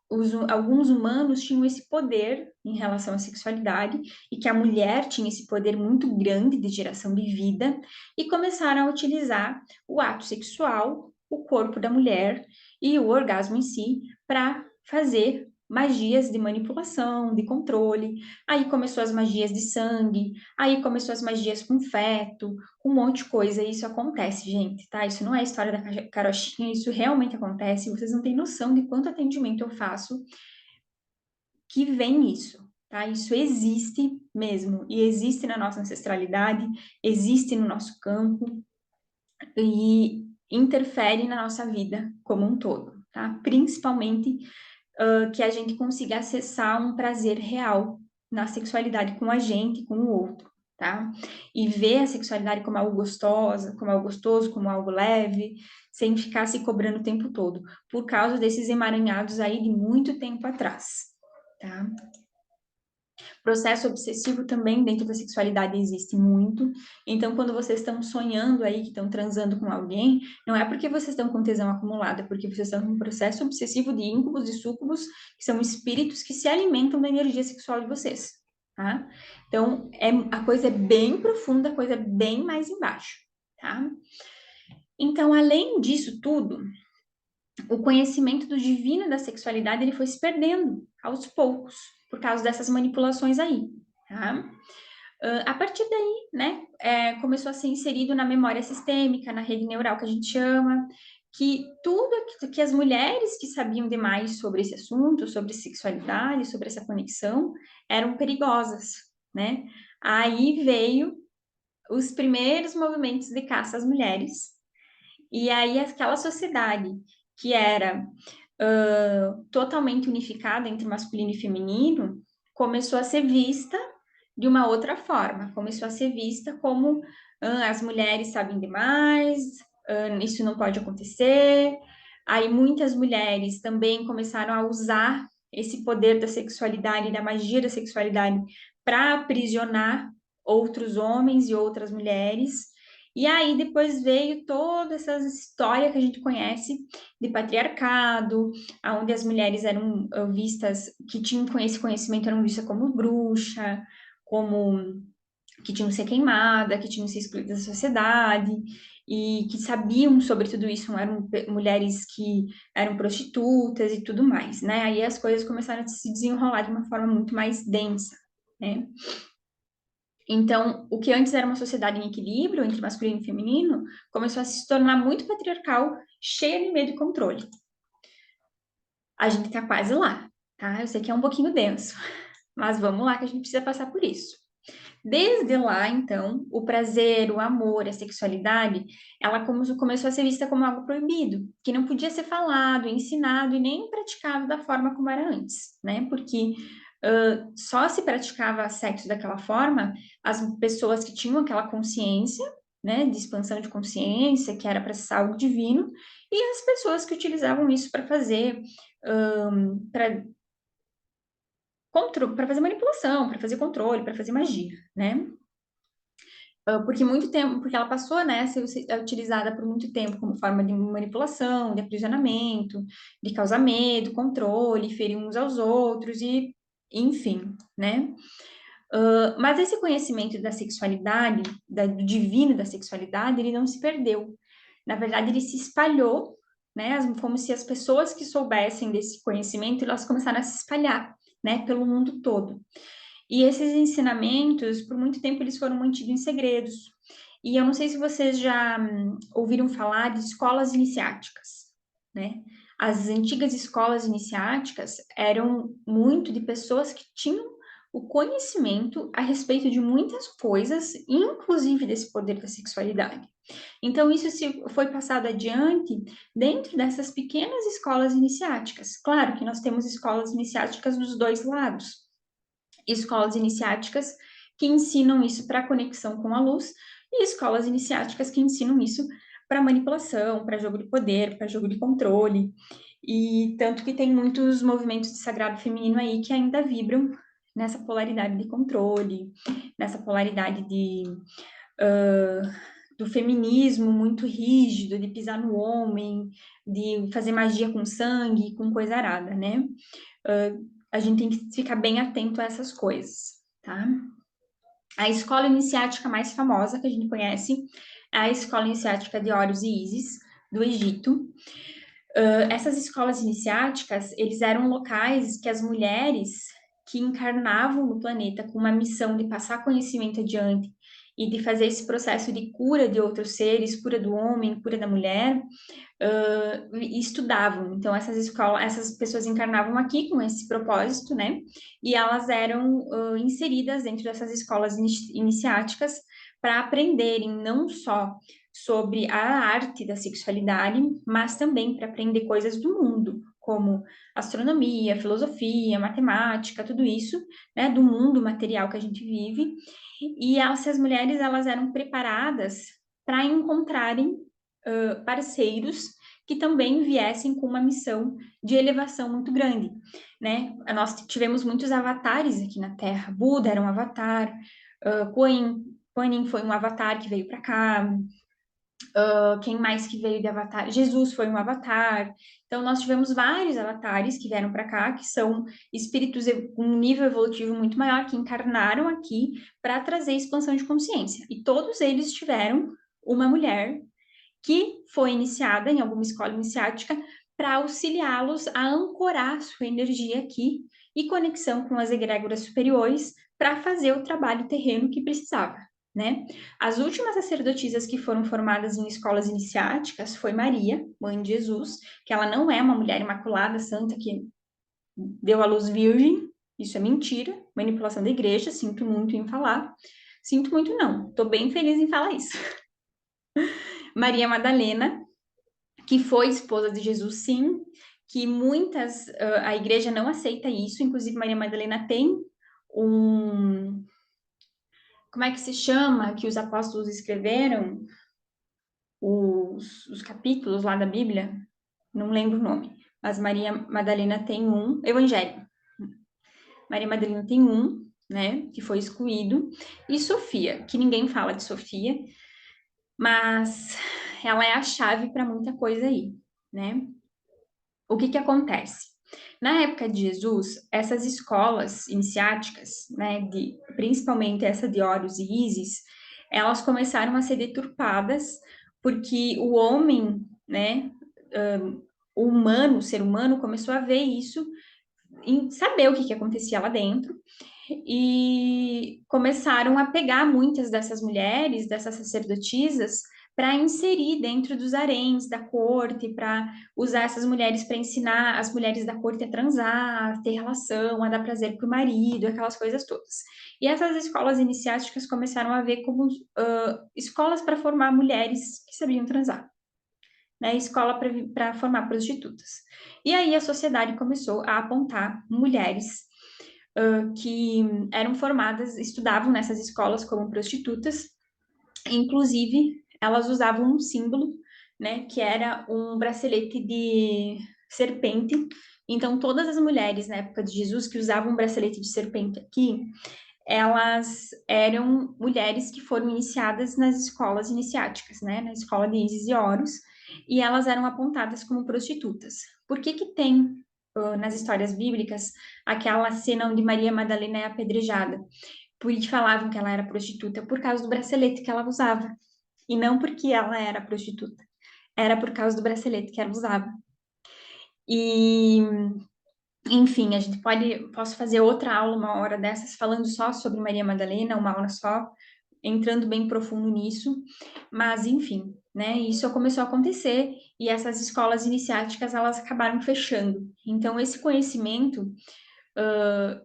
alguns humanos tinham esse poder em relação à sexualidade e que a mulher tinha esse poder muito grande de geração de vida e começaram a utilizar o ato sexual, o corpo da mulher e o orgasmo em si para fazer magias de manipulação, de controle. Aí começou as magias de sangue, aí começou as magias com feto, com um monte de coisa, e isso acontece, gente, tá? Isso não é história da carochinha, isso realmente acontece, vocês não têm noção de quanto atendimento eu faço que vem isso, tá? Isso existe mesmo, e existe na nossa ancestralidade, existe no nosso campo, e interfere na nossa vida como um todo, tá? Principalmente que a gente consiga acessar um prazer real na sexualidade com a gente, com o outro, tá? E ver a sexualidade como algo gostosa, como algo gostoso, como algo leve, sem ficar se cobrando o tempo todo, por causa desses emaranhados aí de muito tempo atrás, tá? Processo obsessivo também dentro da sexualidade existe muito. Então, quando vocês estão sonhando aí que estão transando com alguém, não é porque vocês estão com tesão acumulado, é porque vocês estão num processo obsessivo de íncubos e súcubos, que são espíritos que se alimentam da energia sexual de vocês, tá? Então, a coisa é bem profunda, a coisa é bem mais embaixo, tá? Então, além disso tudo, o conhecimento do divino da sexualidade ele foi se perdendo aos poucos por causa dessas manipulações aí, tá? A partir daí, né, começou a ser inserido na memória sistêmica, na rede neural que a gente chama, que tudo que as mulheres que sabiam demais sobre esse assunto, sobre sexualidade, sobre essa conexão, eram perigosas, né? Aí veio os primeiros movimentos de caça às mulheres, e aí aquela sociedade que era totalmente unificada entre masculino e feminino começou a ser vista de uma outra forma, começou a ser vista como as mulheres sabem demais, isso não pode acontecer. Aí muitas mulheres também começaram a usar esse poder da sexualidade, da magia da sexualidade, para aprisionar outros homens e outras mulheres. E aí depois veio toda essa história que a gente conhece de patriarcado, onde as mulheres eram vistas, que tinham esse conhecimento, eram vistas como bruxa, como que tinham que ser queimada, que tinham que ser excluídas da sociedade, e que sabiam sobre tudo isso, eram mulheres que eram prostitutas e tudo mais, né? Aí as coisas começaram a se desenrolar de uma forma muito mais densa, né? Então, o que antes era uma sociedade em equilíbrio entre masculino e feminino, começou a se tornar muito patriarcal, cheia de medo e controle. A gente tá quase lá, tá? Eu sei que é um pouquinho denso, mas vamos lá que a gente precisa passar por isso. Desde lá, então, o prazer, o amor, a sexualidade, ela começou a ser vista como algo proibido, que não podia ser falado, ensinado e nem praticado da forma como era antes, né? Porque só se praticava sexo daquela forma as pessoas que tinham aquela consciência, né, de expansão de consciência, que era para ser algo divino, e as pessoas que utilizavam isso para fazer, para fazer manipulação, para fazer controle, para fazer magia, né? Porque muito tempo, porque ela passou, né, a ser utilizada por muito tempo como forma de manipulação, de aprisionamento, de causar medo, controle, ferir uns aos outros e, enfim, né? Mas esse conhecimento da sexualidade, do divino da sexualidade, ele não se perdeu. Na verdade, ele se espalhou, né? Como se as pessoas que soubessem desse conhecimento, elas começaram a se espalhar, né, pelo mundo todo. E esses ensinamentos, por muito tempo, eles foram mantidos em segredos. E eu não sei se vocês já ouviram falar de escolas iniciáticas, né? As antigas escolas iniciáticas eram muito de pessoas que tinham o conhecimento a respeito de muitas coisas, inclusive desse poder da sexualidade. Então, isso foi passado adiante dentro dessas pequenas escolas iniciáticas. Claro que nós temos escolas iniciáticas dos dois lados, escolas iniciáticas que ensinam isso para conexão com a luz e escolas iniciáticas que ensinam isso para manipulação, para jogo de poder, para jogo de controle. E tanto que tem muitos movimentos de sagrado feminino aí que ainda vibram nessa polaridade de controle, nessa polaridade do feminismo muito rígido, de pisar no homem, de fazer magia com sangue, com coisa arada, né? A gente tem que ficar bem atento a essas coisas, tá? A escola iniciática mais famosa que a gente conhece é a escola iniciática de Horus e Ísis, do Egito. Essas escolas iniciáticas, eles eram locais que as mulheres que encarnavam no planeta com uma missão de passar conhecimento adiante e de fazer esse processo de cura de outros seres, cura do homem, cura da mulher, estudavam. Então, essas pessoas encarnavam aqui com esse propósito, né? E elas eram inseridas dentro dessas escolas iniciáticas para aprenderem não só sobre a arte da sexualidade, mas também para aprender coisas do mundo, como astronomia, filosofia, matemática, tudo isso, né, do mundo material que a gente vive. E essas mulheres, elas eram preparadas para encontrarem parceiros que também viessem com uma missão de elevação muito grande, né? Nós tivemos muitos avatares aqui na Terra. Buda era um avatar, Kuan Yin foi um avatar que veio para cá, quem mais que veio de avatar? Jesus foi um avatar. Então, nós tivemos vários avatares que vieram para cá, que são espíritos com um nível evolutivo muito maior, que encarnaram aqui para trazer expansão de consciência. E todos eles tiveram uma mulher que foi iniciada em alguma escola iniciática para auxiliá-los a ancorar sua energia aqui e conexão com as egrégoras superiores para fazer o trabalho terreno que precisava, né? As últimas sacerdotisas que foram formadas em escolas iniciáticas foi Maria, mãe de Jesus, que ela não é uma mulher imaculada, santa, que deu à luz virgem, isso é mentira, manipulação da igreja, sinto muito em falar. Sinto muito não, tô bem feliz em falar isso. Maria Madalena, que foi esposa de Jesus, sim, que muitas, a igreja não aceita isso, inclusive Maria Madalena tem um, como é que se chama, que os apóstolos escreveram, os capítulos lá da Bíblia, não lembro o nome, mas Maria Madalena tem um, Evangelho, Maria Madalena tem um, né, que foi excluído, e Sofia, que ninguém fala de Sofia, mas ela é a chave para muita coisa aí, né? O que que acontece? Na época de Jesus, essas escolas iniciáticas, né, principalmente essa de Horus e Ísis, elas começaram a ser deturpadas porque o homem, né, o humano, o ser humano, começou a ver isso, e saber o que que acontecia lá dentro, e começaram a pegar muitas dessas mulheres, dessas sacerdotisas, para inserir dentro dos haréns da corte, para usar essas mulheres para ensinar as mulheres da corte a transar, a ter relação, a dar prazer para o marido, aquelas coisas todas. E essas escolas iniciáticas começaram a ver como escolas para formar mulheres que sabiam transar, né? Escola para formar prostitutas. E aí a sociedade começou a apontar mulheres que eram formadas, estudavam nessas escolas como prostitutas, inclusive elas usavam um símbolo, né, que era um bracelete de serpente. Então, todas as mulheres na época de Jesus que usavam um bracelete de serpente aqui, elas eram mulheres que foram iniciadas nas escolas iniciáticas, né, na escola de Ísis e Horus, e elas eram apontadas como prostitutas. Por que que tem nas histórias bíblicas aquela cena onde Maria Madalena é apedrejada? Porque falavam que ela era prostituta por causa do bracelete que ela usava, e não porque ela era prostituta, era por causa do bracelete que ela usava. E, enfim, a gente posso fazer outra aula uma hora dessas falando só sobre Maria Madalena, uma aula só, entrando bem profundo nisso, mas enfim, né, isso começou a acontecer e essas escolas iniciáticas, elas acabaram fechando. Então, esse conhecimento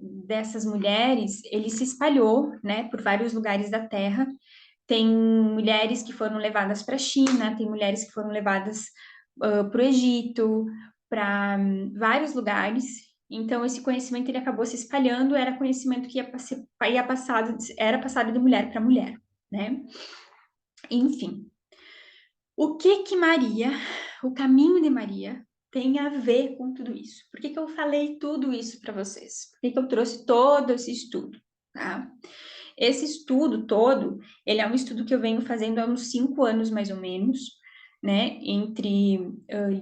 dessas mulheres, ele se espalhou, né, por vários lugares da Terra. Tem mulheres que foram levadas para a China, tem mulheres que foram levadas para o Egito, para vários lugares. Então, esse conhecimento ele acabou se espalhando, era conhecimento que era passado de mulher para mulher, né? Enfim, o que que Maria, o caminho de Maria, tem a ver com tudo isso? Por que que eu falei tudo isso para vocês? Por que que eu trouxe todo esse estudo? Tá? Esse estudo todo, ele é um estudo que eu venho fazendo há uns 5 anos, mais ou menos, né? Entre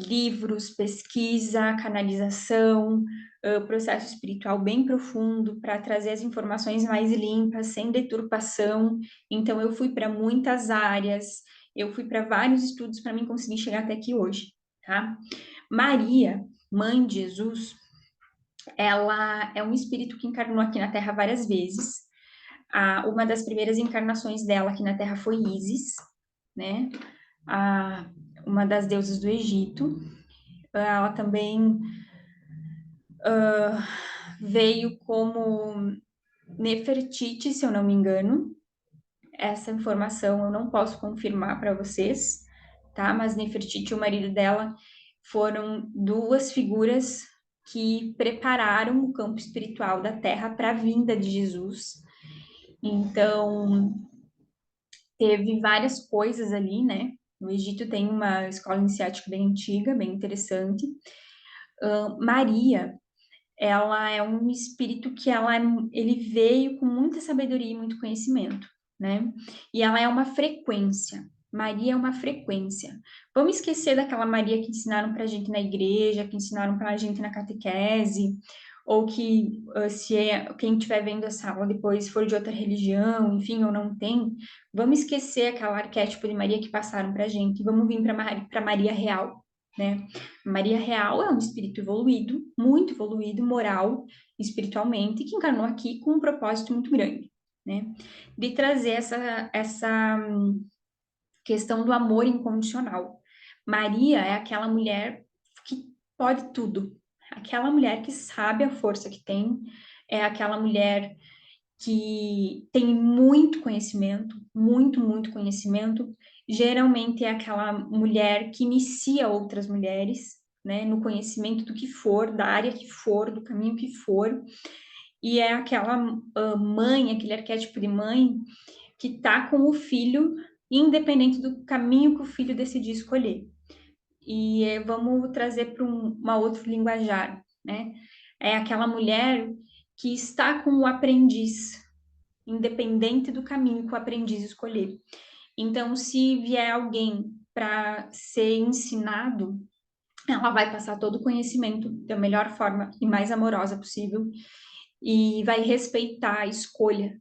livros, pesquisa, canalização, processo espiritual bem profundo, para trazer as informações mais limpas, sem deturpação. Então, eu fui para muitas áreas, eu fui para vários estudos para mim conseguir chegar até aqui hoje, tá? Maria, mãe de Jesus, ela é um espírito que encarnou aqui na Terra várias vezes. Uma das primeiras encarnações dela aqui na Terra foi Ísis, né? Uma das deusas do Egito. Ela também veio como Nefertiti, se eu não me engano. Essa informação eu não posso confirmar para vocês, tá? Mas Nefertiti e o marido dela foram duas figuras que prepararam o campo espiritual da Terra para a vinda de Jesus. Então, teve várias coisas ali, né? No Egito tem uma escola iniciática bem antiga, bem interessante. Maria, ela é um espírito que ele veio com muita sabedoria e muito conhecimento, né? E ela é uma frequência. Maria é uma frequência. Vamos esquecer daquela Maria que ensinaram pra gente na igreja, que ensinaram pra gente na catequese, ou que quem estiver vendo essa aula depois for de outra religião, enfim, ou não tem, vamos esquecer aquela arquétipo de Maria que passaram pra gente, e vamos vir para Maria real, né? Maria real é um espírito evoluído, muito evoluído, moral, espiritualmente, que encarnou aqui com um propósito muito grande, né? De trazer essa questão do amor incondicional. Maria é aquela mulher que pode tudo, aquela mulher que sabe a força que tem, é aquela mulher que tem muito conhecimento, muito conhecimento. Geralmente é aquela mulher que inicia outras mulheres, né, no conhecimento do que for, da área que for, do caminho que for, e é aquela mãe, aquele arquétipo de mãe que tá com o filho, independente do caminho que o filho decidir escolher. E vamos trazer para uma outro linguajar, né? É aquela mulher que está com o aprendiz, independente do caminho que o aprendiz escolher. Então, se vier alguém para ser ensinado, ela vai passar todo o conhecimento da melhor forma e mais amorosa possível e vai respeitar a escolha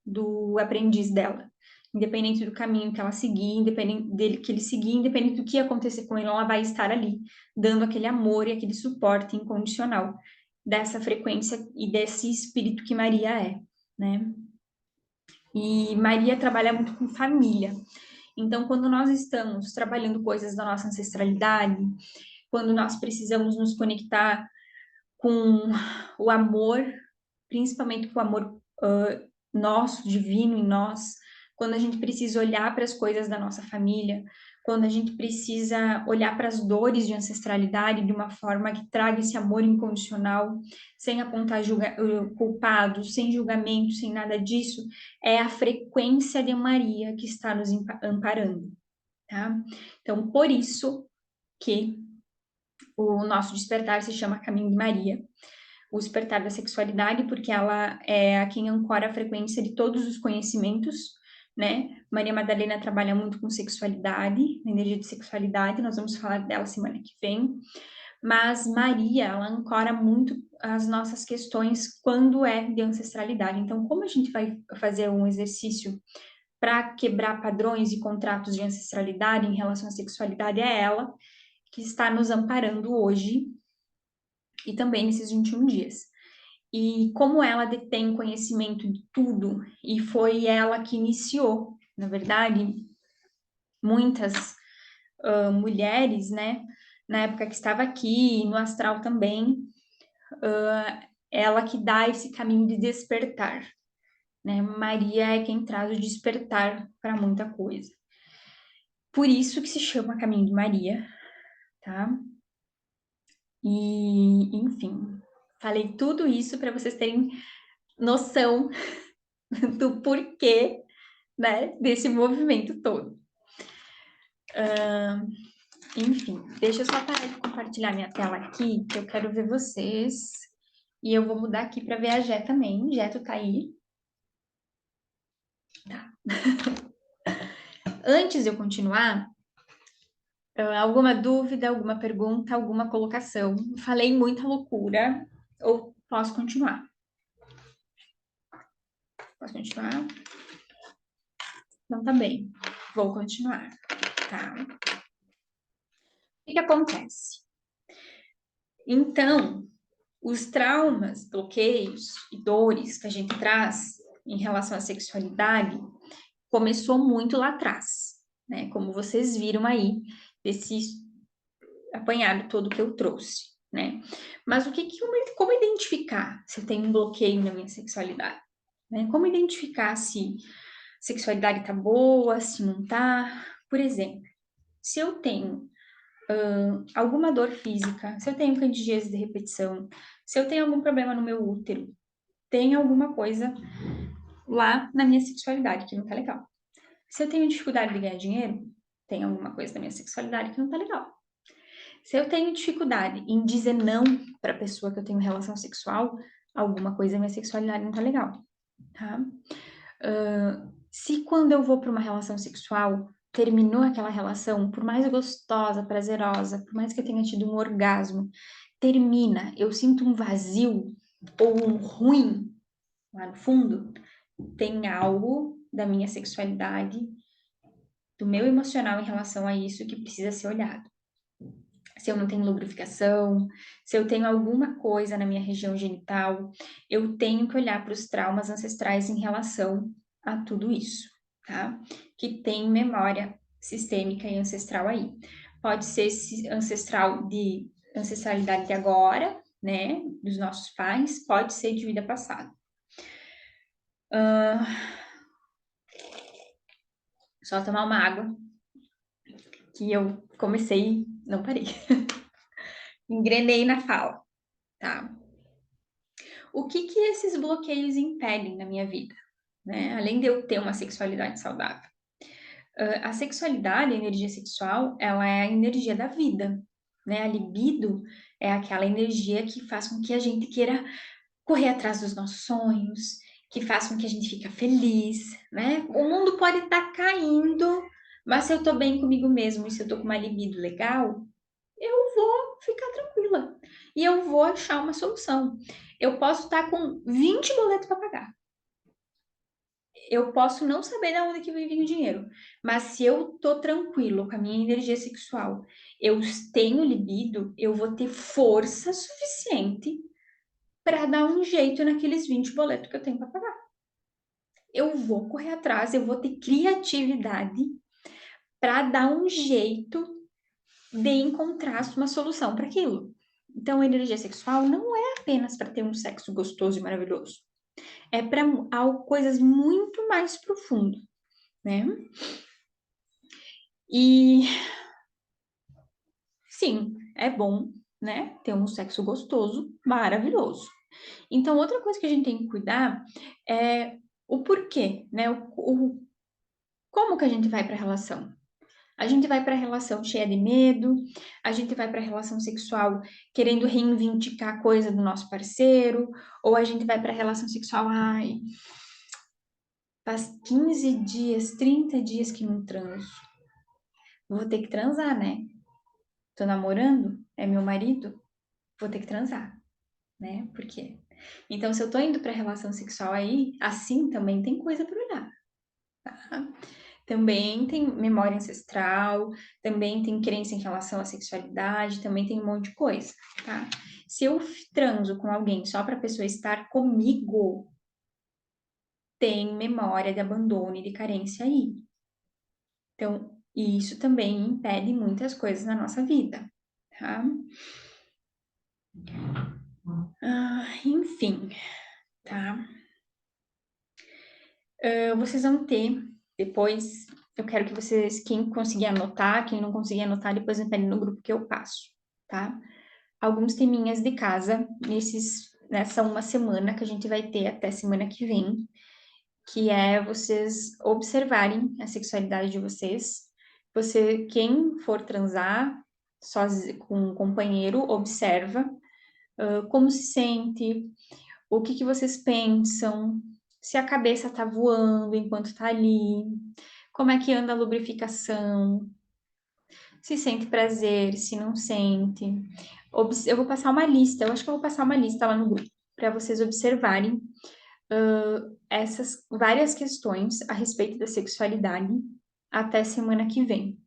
do aprendiz dela. Independente do caminho que ela seguir, independente dele que ele seguir, independente do que acontecer com ele, ela vai estar ali, dando aquele amor e aquele suporte incondicional dessa frequência e desse espírito que Maria é, né? E Maria trabalha muito com família. Então, quando nós estamos trabalhando coisas da nossa ancestralidade, quando nós precisamos nos conectar com o amor, principalmente com o amor nosso, divino em nós, quando a gente precisa olhar para as coisas da nossa família, quando a gente precisa olhar para as dores de ancestralidade de uma forma que traga esse amor incondicional, sem apontar culpados, sem julgamento, sem nada disso, é a frequência de Maria que está nos amparando, tá? Então, por isso que o nosso despertar se chama Caminho de Maria, o despertar da sexualidade, porque ela é a quem ancora a frequência de todos os conhecimentos, né? Maria Madalena trabalha muito com sexualidade, energia de sexualidade, nós vamos falar dela semana que vem, mas Maria, ela ancora muito as nossas questões quando é de ancestralidade. Então, como a gente vai fazer um exercício para quebrar padrões e contratos de ancestralidade em relação à sexualidade, é ela que está nos amparando hoje e também nesses 21 dias. E como ela detém conhecimento de tudo, e foi ela que iniciou, na verdade, muitas mulheres, né, na época que estava aqui, no astral também, ela que dá esse caminho de despertar, né? Maria é quem traz o despertar para muita coisa. Por isso que se chama Caminho de Maria, tá? E, enfim, falei tudo isso para vocês terem noção do porquê, né, desse movimento todo. Enfim, deixa eu só parar de compartilhar minha tela aqui, que eu quero ver vocês. E eu vou mudar aqui para ver a Jé também. Jé, tu tá aí? Tá. Antes de eu continuar, alguma dúvida, alguma pergunta, alguma colocação? Falei muita loucura ou posso continuar? Posso continuar? Então tá bem. Vou continuar, tá? O que acontece? Então, os traumas, bloqueios e dores que a gente traz em relação à sexualidade começou muito lá atrás, né? Como vocês viram aí, desse apanhado todo que eu trouxe, né? Mas como identificar se eu tenho um bloqueio na minha sexualidade? Né? Como identificar se a sexualidade tá boa, se não tá? Por exemplo, se eu tenho alguma dor física, se eu tenho candidíase de repetição, se eu tenho algum problema no meu útero, tem alguma coisa lá na minha sexualidade que não tá legal. Se eu tenho dificuldade de ganhar dinheiro, tem alguma coisa da minha sexualidade que não tá legal. Se eu tenho dificuldade em dizer não para a pessoa que eu tenho relação sexual, alguma coisa da minha sexualidade não tá legal, tá? Se quando eu vou para uma relação sexual, terminou aquela relação, por mais gostosa, prazerosa, por mais que eu tenha tido um orgasmo, termina, eu sinto um vazio ou um ruim lá no fundo, tem algo da minha sexualidade, do meu emocional em relação a isso que precisa ser olhado. Se eu não tenho lubrificação, se eu tenho alguma coisa na minha região genital, eu tenho que olhar para os traumas ancestrais em relação a tudo isso, tá? Que tem memória sistêmica e ancestral aí. Pode ser ancestral de ancestralidade de agora, né? Dos nossos pais, pode ser de vida passada. Só tomar uma água, que eu comecei, não parei. Engrenei na fala, tá? O que que esses bloqueios impedem na minha vida, né? Além de eu ter uma sexualidade saudável. A sexualidade, a energia sexual, ela é a energia da vida, né? A libido é aquela energia que faz com que a gente queira correr atrás dos nossos sonhos, que faz com que a gente fique feliz, né? O mundo pode estar caindo, mas se eu tô bem comigo mesmo e se eu tô com uma libido legal, eu vou ficar tranquila. E eu vou achar uma solução. Eu posso estar com 20 boletos para pagar. Eu posso não saber de onde que vai vir o dinheiro, mas se eu tô tranquilo com a minha energia sexual, eu tenho libido, eu vou ter força suficiente para dar um jeito naqueles 20 boletos que eu tenho para pagar. Eu vou correr atrás, eu vou ter criatividade para dar um jeito de encontrar uma solução para aquilo. Então, a energia sexual não é apenas para ter um sexo gostoso e maravilhoso. É para coisas muito mais profundas, né? E sim, é bom, né? Ter um sexo gostoso, maravilhoso. Então, outra coisa que a gente tem que cuidar é o porquê, né? Como que a gente vai para a relação? A gente vai para a relação cheia de medo, a gente vai para a relação sexual querendo reivindicar coisa do nosso parceiro, ou a gente vai para a relação sexual, ai, faz 15 dias, 30 dias que não transo. Vou ter que transar, né? Tô namorando, é meu marido, vou ter que transar, né? Por quê? Então, se eu tô indo para relação sexual aí, assim também tem coisa para olhar, tá? Também tem memória ancestral, também tem crença em relação à sexualidade, também tem um monte de coisa, tá? Se eu transo com alguém só para a pessoa estar comigo, tem memória de abandono e de carência aí. Então, isso também impede muitas coisas na nossa vida, tá? Enfim, tá? Vocês vão ter, depois, eu quero que vocês, quem conseguir anotar, quem não conseguir anotar, depois me pedem no grupo que eu passo, tá? Alguns teminhas de casa nessa uma semana que a gente vai ter até semana que vem, que é vocês observarem a sexualidade de vocês. Quem for transar com um companheiro, observa como se sente, o que que vocês pensam, se a cabeça tá voando enquanto tá ali, como é que anda a lubrificação, se sente prazer, se não sente. Eu vou passar uma lista, eu acho que eu vou passar uma lista lá no grupo, para vocês observarem essas várias questões a respeito da sexualidade até semana que vem.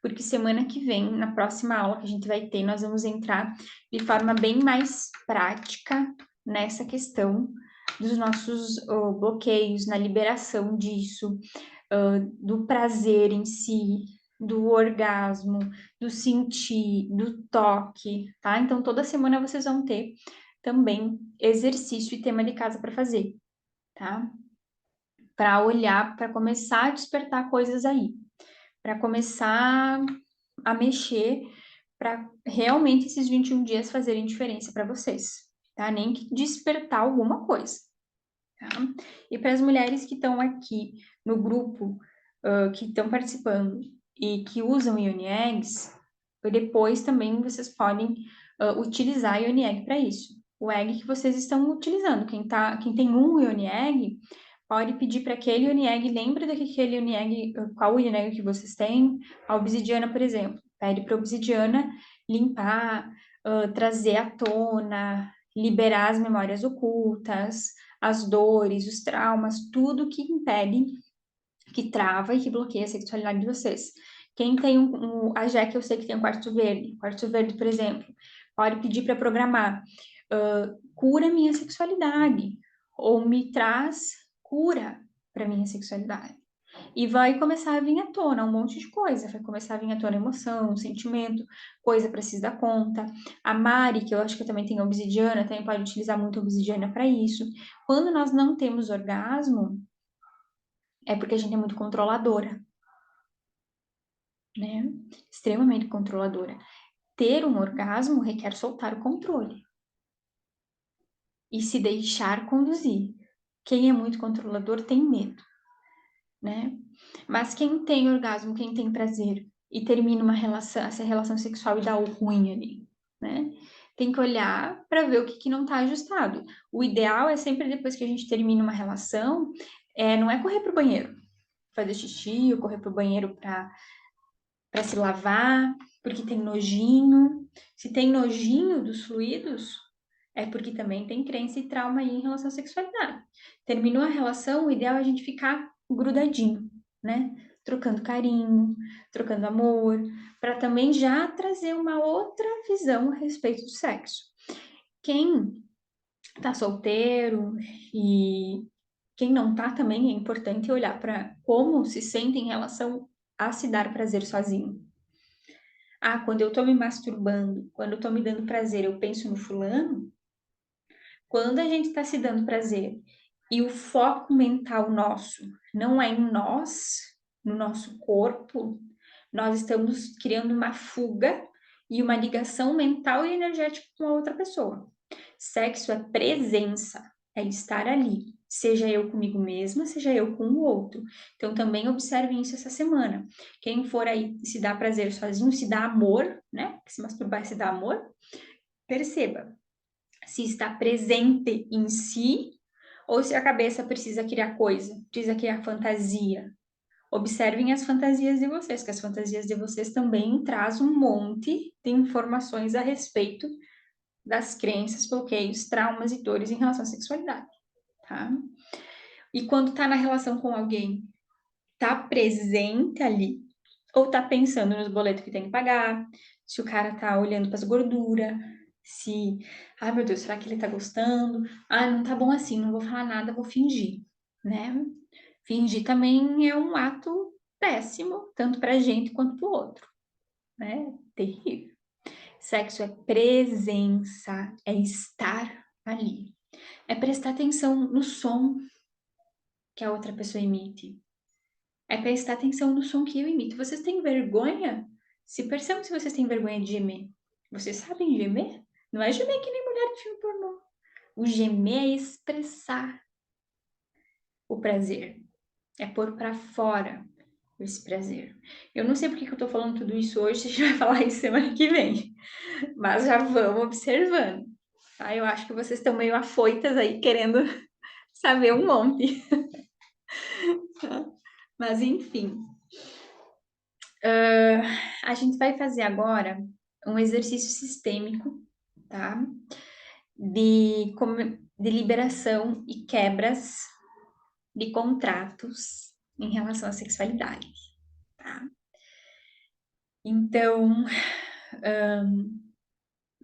Porque semana que vem, na próxima aula que a gente vai ter, nós vamos entrar de forma bem mais prática nessa questão dos nossos bloqueios, na liberação disso, do prazer em si, do orgasmo, do sentir, do toque, tá? Então, toda semana vocês vão ter também exercício e tema de casa para fazer, tá? Para olhar, para começar a despertar coisas aí, para começar a mexer, para realmente esses 21 dias fazerem diferença para vocês, tá? Nem que despertar alguma coisa, tá? E para as mulheres que estão aqui no grupo, que estão participando e que usam Ioni Eggs, depois também vocês podem utilizar Ioni Egg para isso. O egg que vocês estão utilizando, quem tem um Ioni Egg, pode pedir para aquele Ioni Egg, lembra daquele Ioni Egg, qual Ioni Egg que vocês têm? A obsidiana, por exemplo. Pede para a obsidiana limpar, trazer à tona, liberar as memórias ocultas, as dores, os traumas, tudo que impede, que trava e que bloqueia a sexualidade de vocês. Quem tem a Jack, eu sei que tem um quartzo verde, por exemplo, pode pedir para programar, cura minha sexualidade, ou me traz cura para minha sexualidade. E vai começar a vir à tona um monte de coisa, vai começar a vir à tona emoção, sentimento, coisa para se dar conta. A Mari, que eu acho que também tem obsidiana, também pode utilizar muito obsidiana para isso. Quando nós não temos orgasmo, é porque a gente é muito controladora, né? Extremamente controladora. Ter um orgasmo requer soltar o controle e se deixar conduzir. Quem é muito controlador tem medo, né? Mas quem tem orgasmo, quem tem prazer e termina essa relação sexual e dá o ruim ali, né? Tem que olhar para ver o que não está ajustado. O ideal é sempre depois que a gente termina uma relação, não é correr pro banheiro, fazer xixi ou correr pro banheiro para se lavar, porque tem nojinho. Se tem nojinho dos fluidos, é porque também tem crença e trauma aí em relação à sexualidade. Terminou a relação, o ideal é a gente ficar grudadinho, né? Trocando carinho, trocando amor, para também já trazer uma outra visão a respeito do sexo. Quem tá solteiro e quem não tá também é importante olhar para como se sente em relação a se dar prazer sozinho. Ah, quando eu tô me masturbando, quando eu tô me dando prazer, eu penso no fulano. Quando a gente está se dando prazer e o foco mental nosso não é em nós, no nosso corpo, nós estamos criando uma fuga e uma ligação mental e energética com a outra pessoa. Sexo é presença, é estar ali, seja eu comigo mesma, seja eu com o outro. Então também observe isso essa semana. Quem for aí se dar prazer sozinho, se dá amor, né? Se masturbar se dá amor, perceba se está presente em si ou se a cabeça precisa criar coisa, precisa criar fantasia. Observem as fantasias de vocês, que as fantasias de vocês também trazem um monte de informações a respeito das crenças, bloqueios, traumas e dores em relação à sexualidade, tá? E quando tá na relação com alguém, tá presente ali, ou tá pensando nos boletos que tem que pagar, se o cara tá olhando para as gorduras, se, ai meu Deus, será que ele tá gostando? Ah, não tá bom assim, não vou falar nada, vou fingir, né? Fingir também é um ato péssimo, tanto pra gente quanto pro outro, né? Terrível. Sexo é presença, é estar ali. É prestar atenção no som que a outra pessoa emite. É prestar atenção no som que eu emito. Vocês têm vergonha? Se percebam se vocês têm vergonha de gemer. Vocês sabem gemer? Não é gemer que nem mulher de filme pornô. O gemer é expressar o prazer. É pôr para fora esse prazer. Eu não sei porque que eu tô falando tudo isso hoje, a gente vai falar isso semana que vem. Mas já vamos observando. Tá? Eu acho que vocês estão meio afoitas aí, querendo saber um monte. Mas enfim. A gente vai fazer agora um exercício sistêmico, tá? De liberação e quebras de contratos em relação à sexualidade, tá? Então,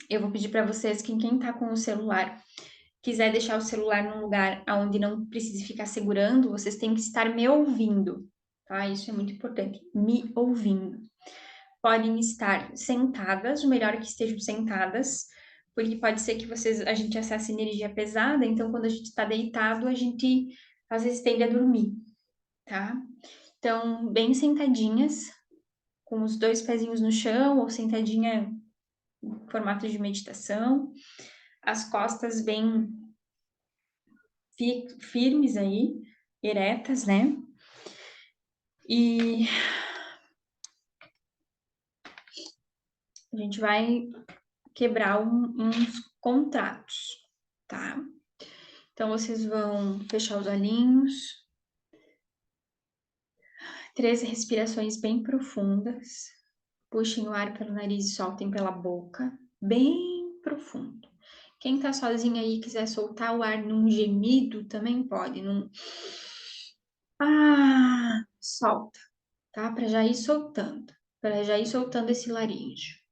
eu vou pedir para vocês que quem tá com o celular quiser deixar o celular num lugar onde não precise ficar segurando, vocês têm que estar me ouvindo, tá? Isso é muito importante, me ouvindo. Podem estar sentadas, o melhor é que estejam sentadas, porque pode ser que a gente acesse energia pesada, então quando a gente está deitado, a gente às vezes tende a dormir, tá? Então, bem sentadinhas, com os dois pezinhos no chão, ou sentadinha em formato de meditação, as costas bem firmes aí, eretas, né? E A gente vai quebrar uns contratos, tá? Então, vocês vão fechar os olhinhos, 13 respirações bem profundas. Puxem o ar pelo nariz e soltem pela boca, bem profundo. Quem tá sozinho aí e quiser soltar o ar num gemido, também pode. Solta, tá? Para já ir soltando. Para já ir soltando esse laríngeo.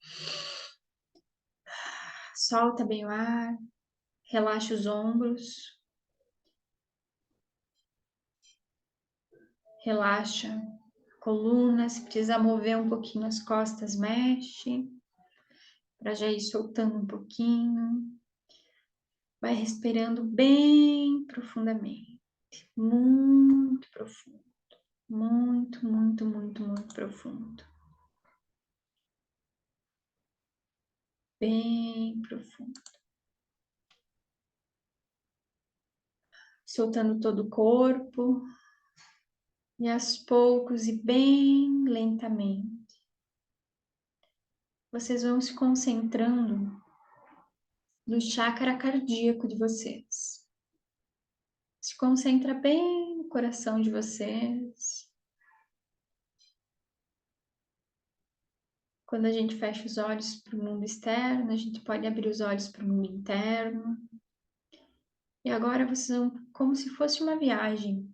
Solta bem o ar. Relaxa os ombros. Relaxa a coluna. Se precisar mover um pouquinho as costas, mexe. Para já ir soltando um pouquinho. Vai respirando bem profundamente. Muito profundo. Muito, muito, muito, muito profundo. Bem profundo. Soltando todo o corpo. E aos poucos e bem lentamente, vocês vão se concentrando no chakra cardíaco de vocês. Se concentra bem no coração de vocês. Quando a gente fecha os olhos para o mundo externo, a gente pode abrir os olhos para o mundo interno. E agora vocês vão, como se fosse uma viagem,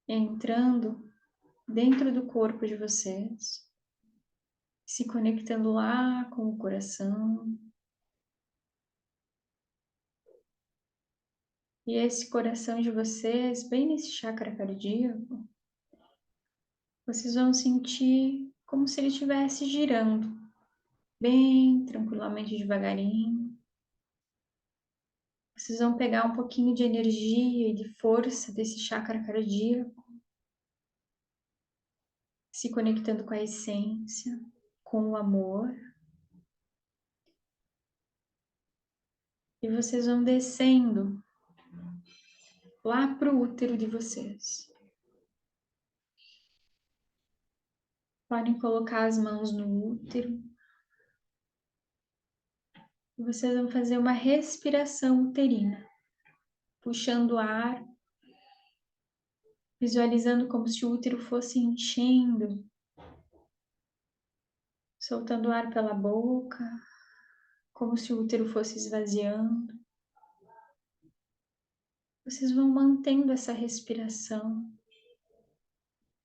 entrando dentro do corpo de vocês, se conectando lá com o coração. E esse coração de vocês, bem nesse chakra cardíaco, vocês vão sentir como se ele estivesse girando, bem tranquilamente, devagarinho. Vocês vão pegar um pouquinho de energia e de força desse chakra cardíaco, se conectando com a essência, com o amor. E vocês vão descendo lá para o útero de vocês. Podem colocar as mãos no útero. E vocês vão fazer uma respiração uterina, puxando ar, visualizando como se o útero fosse enchendo, soltando ar pela boca, como se o útero fosse esvaziando. Vocês vão mantendo essa respiração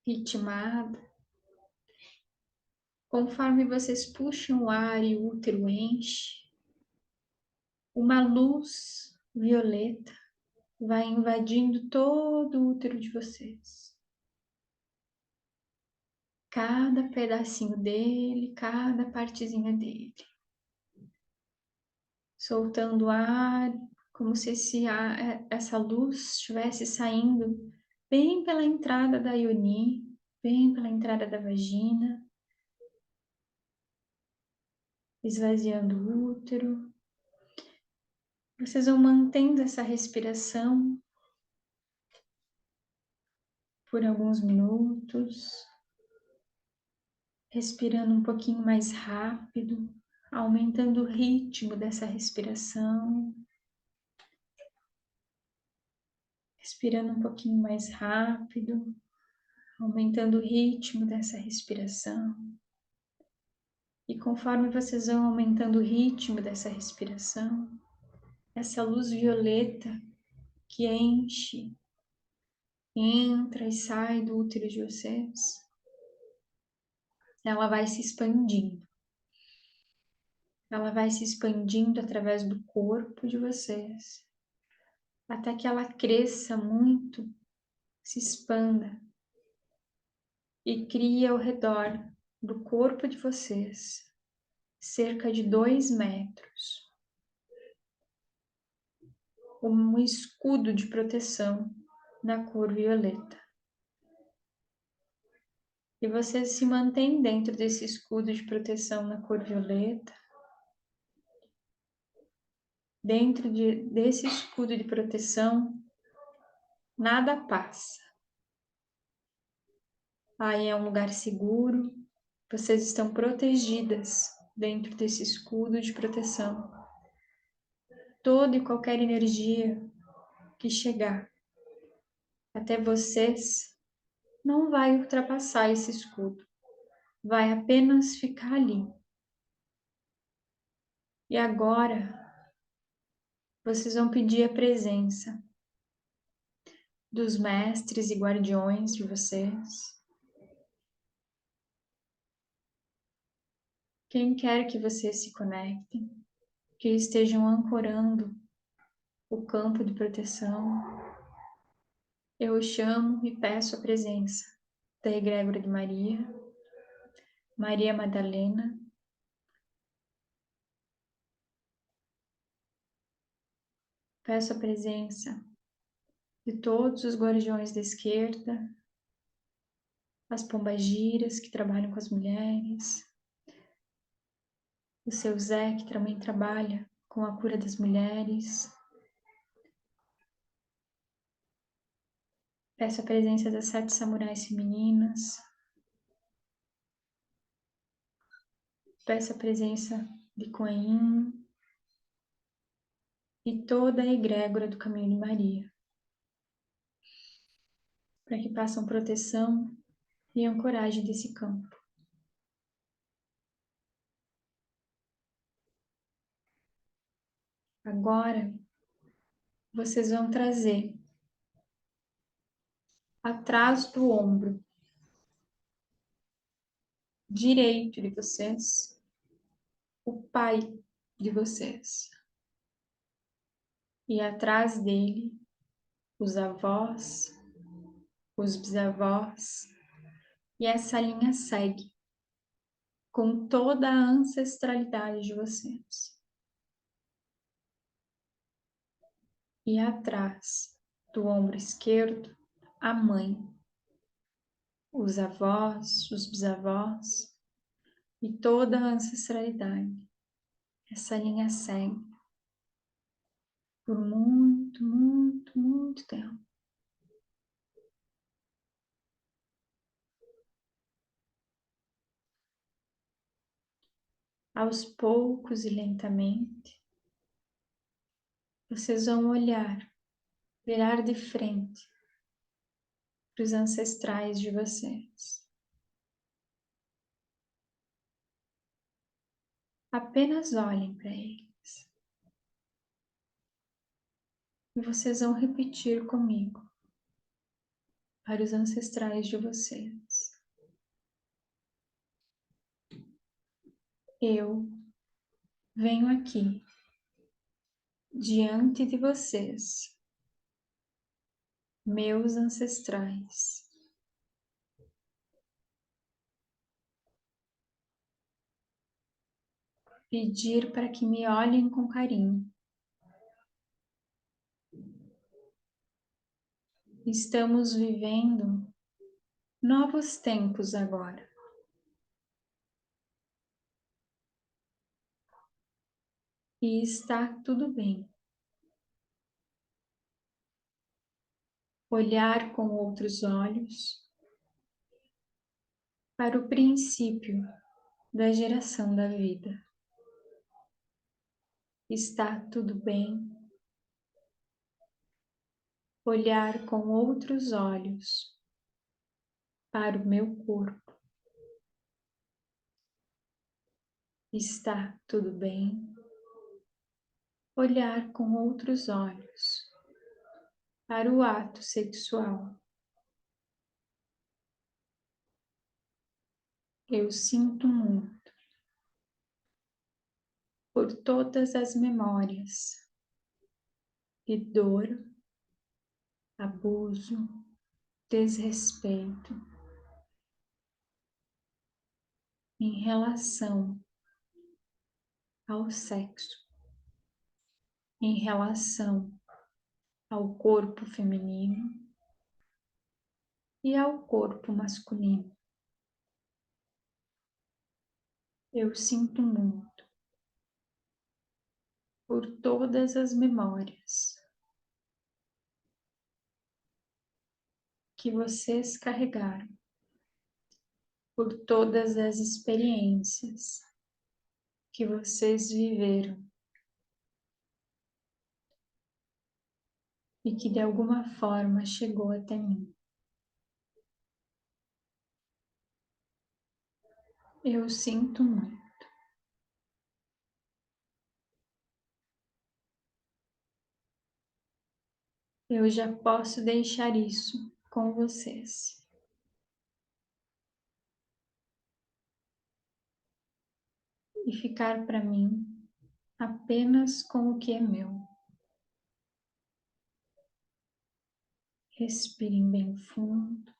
ritmada. Conforme vocês puxam o ar e o útero enche, uma luz violeta vai invadindo todo o útero de vocês. Cada pedacinho dele, cada partezinha dele. Soltando ar, como se essa luz estivesse saindo bem pela entrada da yoni, bem pela entrada da vagina, esvaziando o útero. Vocês vão mantendo essa respiração por alguns minutos, respirando um pouquinho mais rápido, aumentando o ritmo dessa respiração. Respirando um pouquinho mais rápido, aumentando o ritmo dessa respiração. E conforme vocês vão aumentando o ritmo dessa respiração, essa luz violeta que enche, entra e sai do útero de vocês, ela vai se expandindo. Ela vai se expandindo através do corpo de vocês, até que ela cresça muito, se expanda e crie ao redor do corpo de vocês cerca de 2 metros. Um escudo de proteção na cor violeta. E você se mantém dentro desse escudo de proteção na cor violeta. Dentro desse escudo de proteção, nada passa. Aí é um lugar seguro, Vocês estão protegidas dentro desse escudo de proteção. Toda e qualquer energia que chegar até vocês não vai ultrapassar esse escudo, vai apenas ficar ali. E agora vocês vão pedir a presença dos mestres e guardiões de vocês. Quem quer que vocês se conectem, que estejam ancorando o campo de proteção, eu chamo e peço a presença da egrégora de Maria, Maria Madalena, peço a presença de todos os guardiões da esquerda, as pombagiras que trabalham com as mulheres, o seu Zé que também trabalha com a cura das mulheres. Peço a presença das 7 samurais femininas. Peço a presença de Kuan Yin e toda a egrégora do Caminho de Maria, para que façam proteção e ancoragem desse campo. Agora, vocês vão trazer atrás do ombro direito de vocês o pai de vocês. E atrás dele, os avós, os bisavós, e essa linha segue com toda a ancestralidade de vocês. E atrás do ombro esquerdo, a mãe, os avós, os bisavós e toda a ancestralidade. Essa linha segue por muito, muito, muito tempo. Aos poucos e lentamente, vocês vão olhar, virar de frente para os ancestrais de vocês. Apenas olhem para eles. E vocês vão repetir comigo para os ancestrais de vocês. Eu venho aqui diante de vocês, meus ancestrais, pedir para que me olhem com carinho. Estamos vivendo novos tempos agora. E está tudo bem. Olhar com outros olhos para o princípio da geração da vida. Está tudo bem. Olhar com outros olhos para o meu corpo. Está tudo bem. Olhar com outros olhos para o ato sexual. Eu sinto muito por todas as memórias de dor, abuso, desrespeito em relação ao sexo, em relação ao corpo feminino e ao corpo masculino. Eu sinto muito por todas as memórias que vocês carregaram por todas as experiências que vocês viveram e que de alguma forma chegou até mim. Eu sinto muito. Eu já posso deixar isso com vocês. E ficar para mim apenas com o que é meu. Respirem bem fundo.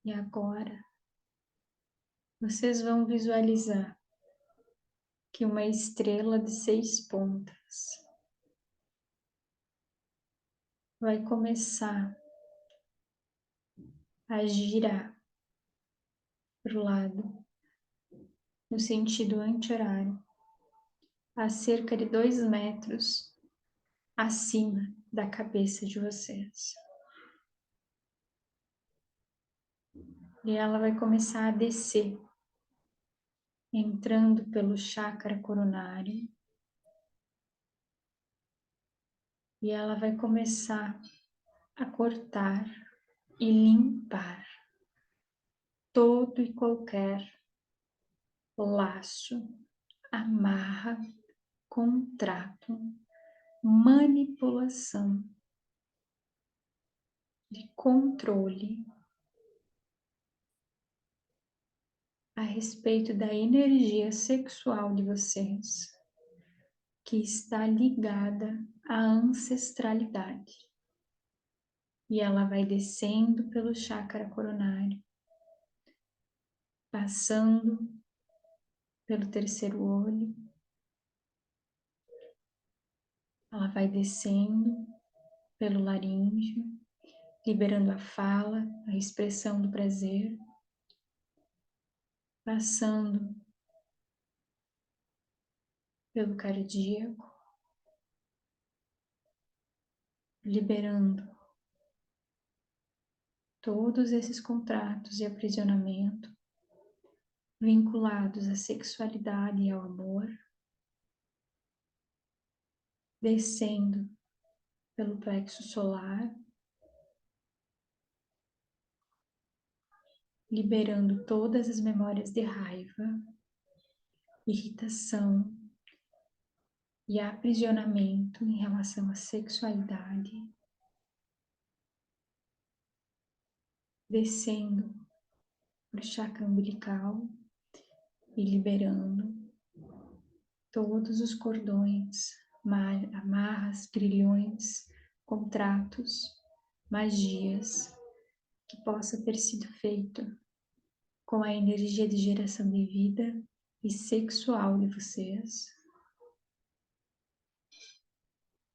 E agora, vocês vão visualizar que uma estrela de 6 pontas vai começar a girar para o lado, no sentido anti-horário, a cerca de 2 metros acima da cabeça de vocês. E ela vai começar a descer, entrando pelo chakra coronário. E ela vai começar a cortar e limpar todo e qualquer laço, amarra, contrato, manipulação, de controle a respeito da energia sexual de vocês, que está ligada à ancestralidade. E ela vai descendo pelo chakra coronário, passando pelo terceiro olho. Ela vai descendo pelo laríngeo, liberando a fala, a expressão do prazer, passando pelo cardíaco, liberando todos esses contratos e aprisionamento vinculados à sexualidade e ao amor, descendo pelo plexo solar, liberando todas as memórias de raiva, irritação e aprisionamento em relação à sexualidade, descendo para o chakra umbilical e liberando todos os cordões, amarras, grilhões, contratos, magias que possa ter sido feito com a energia de geração de vida e sexual de vocês,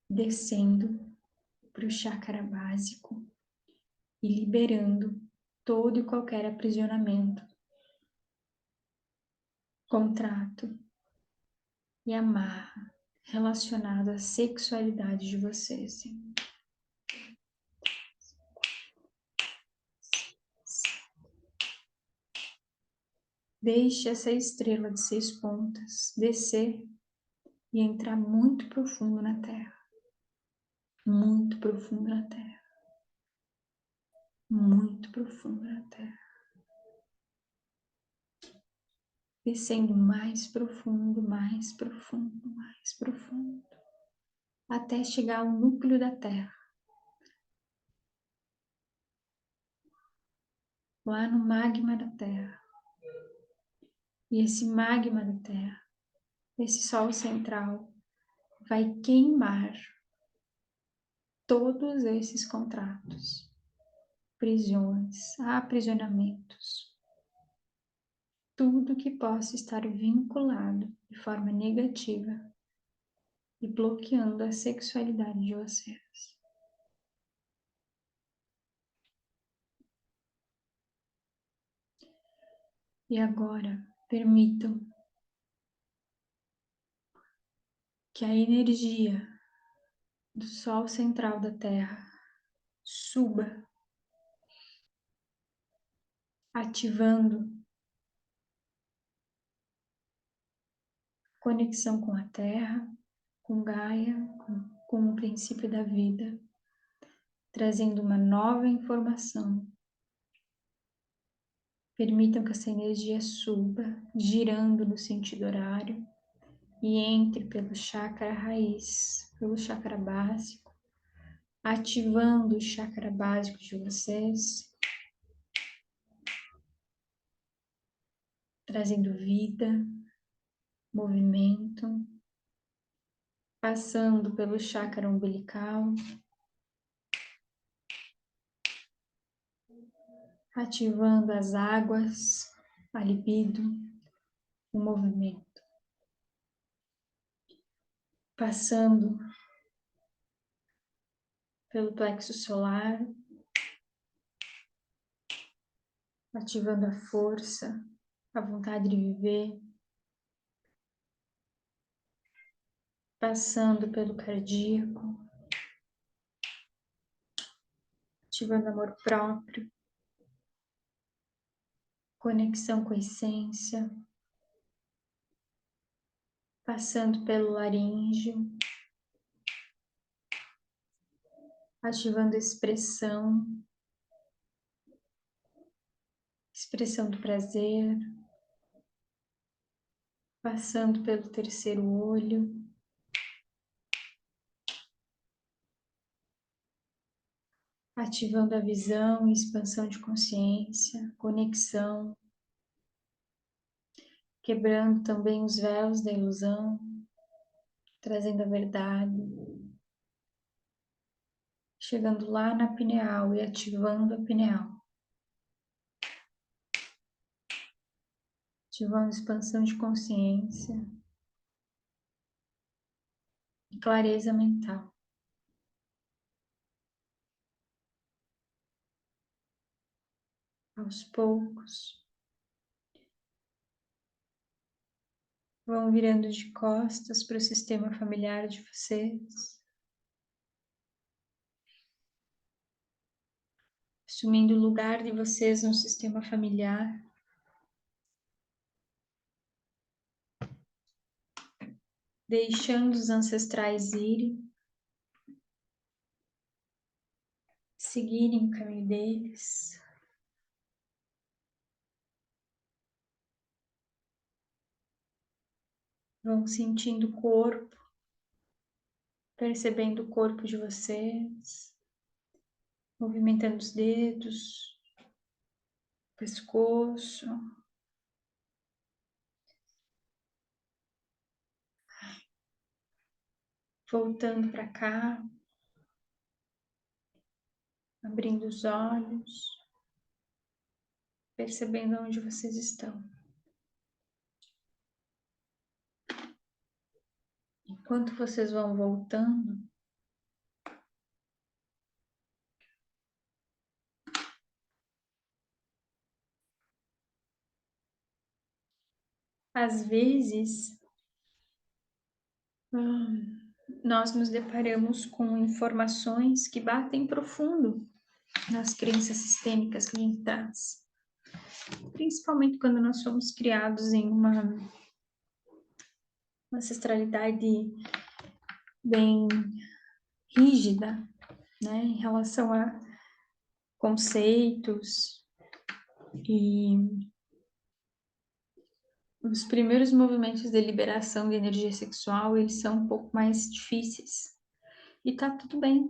descendo para o chakra básico e liberando todo e qualquer aprisionamento, contrato e amarra relacionado à sexualidade de vocês. Deixe essa estrela de 6 pontas descer e entrar muito profundo na Terra. Muito profundo na Terra. Muito profundo na Terra. Descendo mais profundo, mais profundo, mais profundo, até chegar ao núcleo da Terra. Lá no magma da Terra. E esse magma da Terra, esse Sol central, vai queimar todos esses contratos, prisões, aprisionamentos, tudo que possa estar vinculado de forma negativa e bloqueando a sexualidade de vocês. E agora, permitam que a energia do Sol central da Terra suba ativando conexão com a Terra, com Gaia, com o princípio da vida, trazendo uma nova informação. Permitam que essa energia suba, girando no sentido horário e entre pelo chakra raiz, pelo chakra básico, ativando o chakra básico de vocês, trazendo vida, movimento, passando pelo chakra umbilical, ativando as águas, a libido, o movimento, passando pelo plexo solar, ativando a força, a vontade de viver, passando pelo cardíaco, ativando amor próprio, conexão com a essência, passando pelo laríngeo, ativando a expressão do prazer, passando pelo terceiro olho, ativando a visão e expansão de consciência, conexão, quebrando também os véus da ilusão, trazendo a verdade, chegando lá na pineal e ativando a pineal, ativando expansão de consciência e clareza mental. Aos poucos, vão virando de costas para o sistema familiar de vocês, assumindo o lugar de vocês no sistema familiar, deixando os ancestrais irem, seguirem o caminho deles. Vão sentindo o corpo, percebendo o corpo de vocês, movimentando os dedos, pescoço, voltando para cá, abrindo os olhos, percebendo onde vocês estão. Enquanto vocês vão voltando, às vezes, nós nos deparamos com informações que batem profundo nas crenças sistêmicas que a gente traz. Principalmente quando nós somos criados em uma ancestralidade bem rígida, né, em relação a conceitos, e os primeiros movimentos de liberação de energia sexual, eles são um pouco mais difíceis. E tá tudo bem,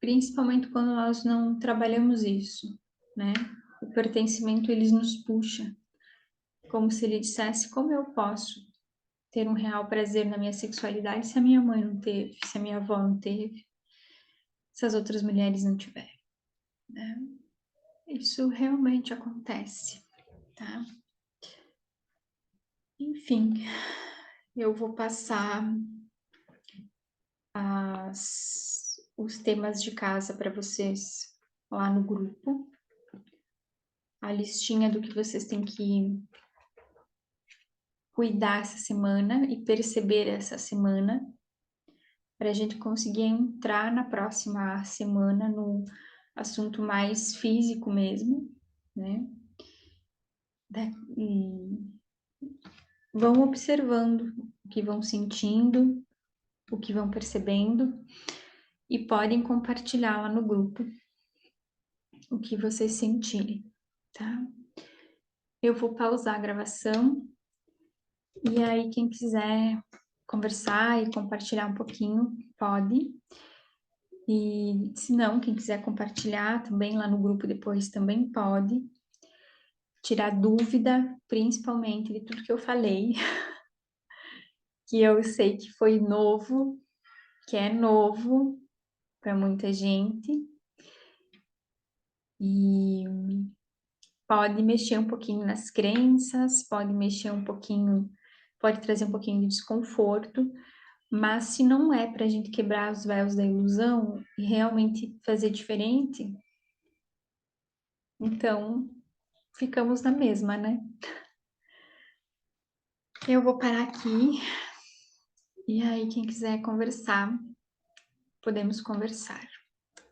principalmente quando nós não trabalhamos isso, né? O pertencimento, ele nos puxa, como se ele dissesse: como eu posso ter um real prazer na minha sexualidade se a minha mãe não teve, se a minha avó não teve, se as outras mulheres não tiveram, né? Isso realmente acontece, tá? Enfim, eu vou passar os temas de casa para vocês lá no grupo, a listinha do que vocês têm que cuidar essa semana e perceber essa semana, para a gente conseguir entrar na próxima semana no assunto mais físico mesmo, né? e vão observando o que vão sentindo, o que vão percebendo, e podem compartilhar lá no grupo o que vocês sentirem, tá? Eu vou pausar a gravação, e aí quem quiser conversar e compartilhar um pouquinho, pode. E se não, quem quiser compartilhar também lá no grupo depois também pode. Tirar dúvida, principalmente de tudo que eu falei, que eu sei que foi novo, que é novo para muita gente. E pode mexer um pouquinho nas crenças, pode mexer um pouquinho, pode trazer um pouquinho de desconforto, mas se não é para a gente quebrar os véus da ilusão e realmente fazer diferente, então ficamos na mesma, né? Eu vou parar aqui, e aí quem quiser conversar, podemos conversar.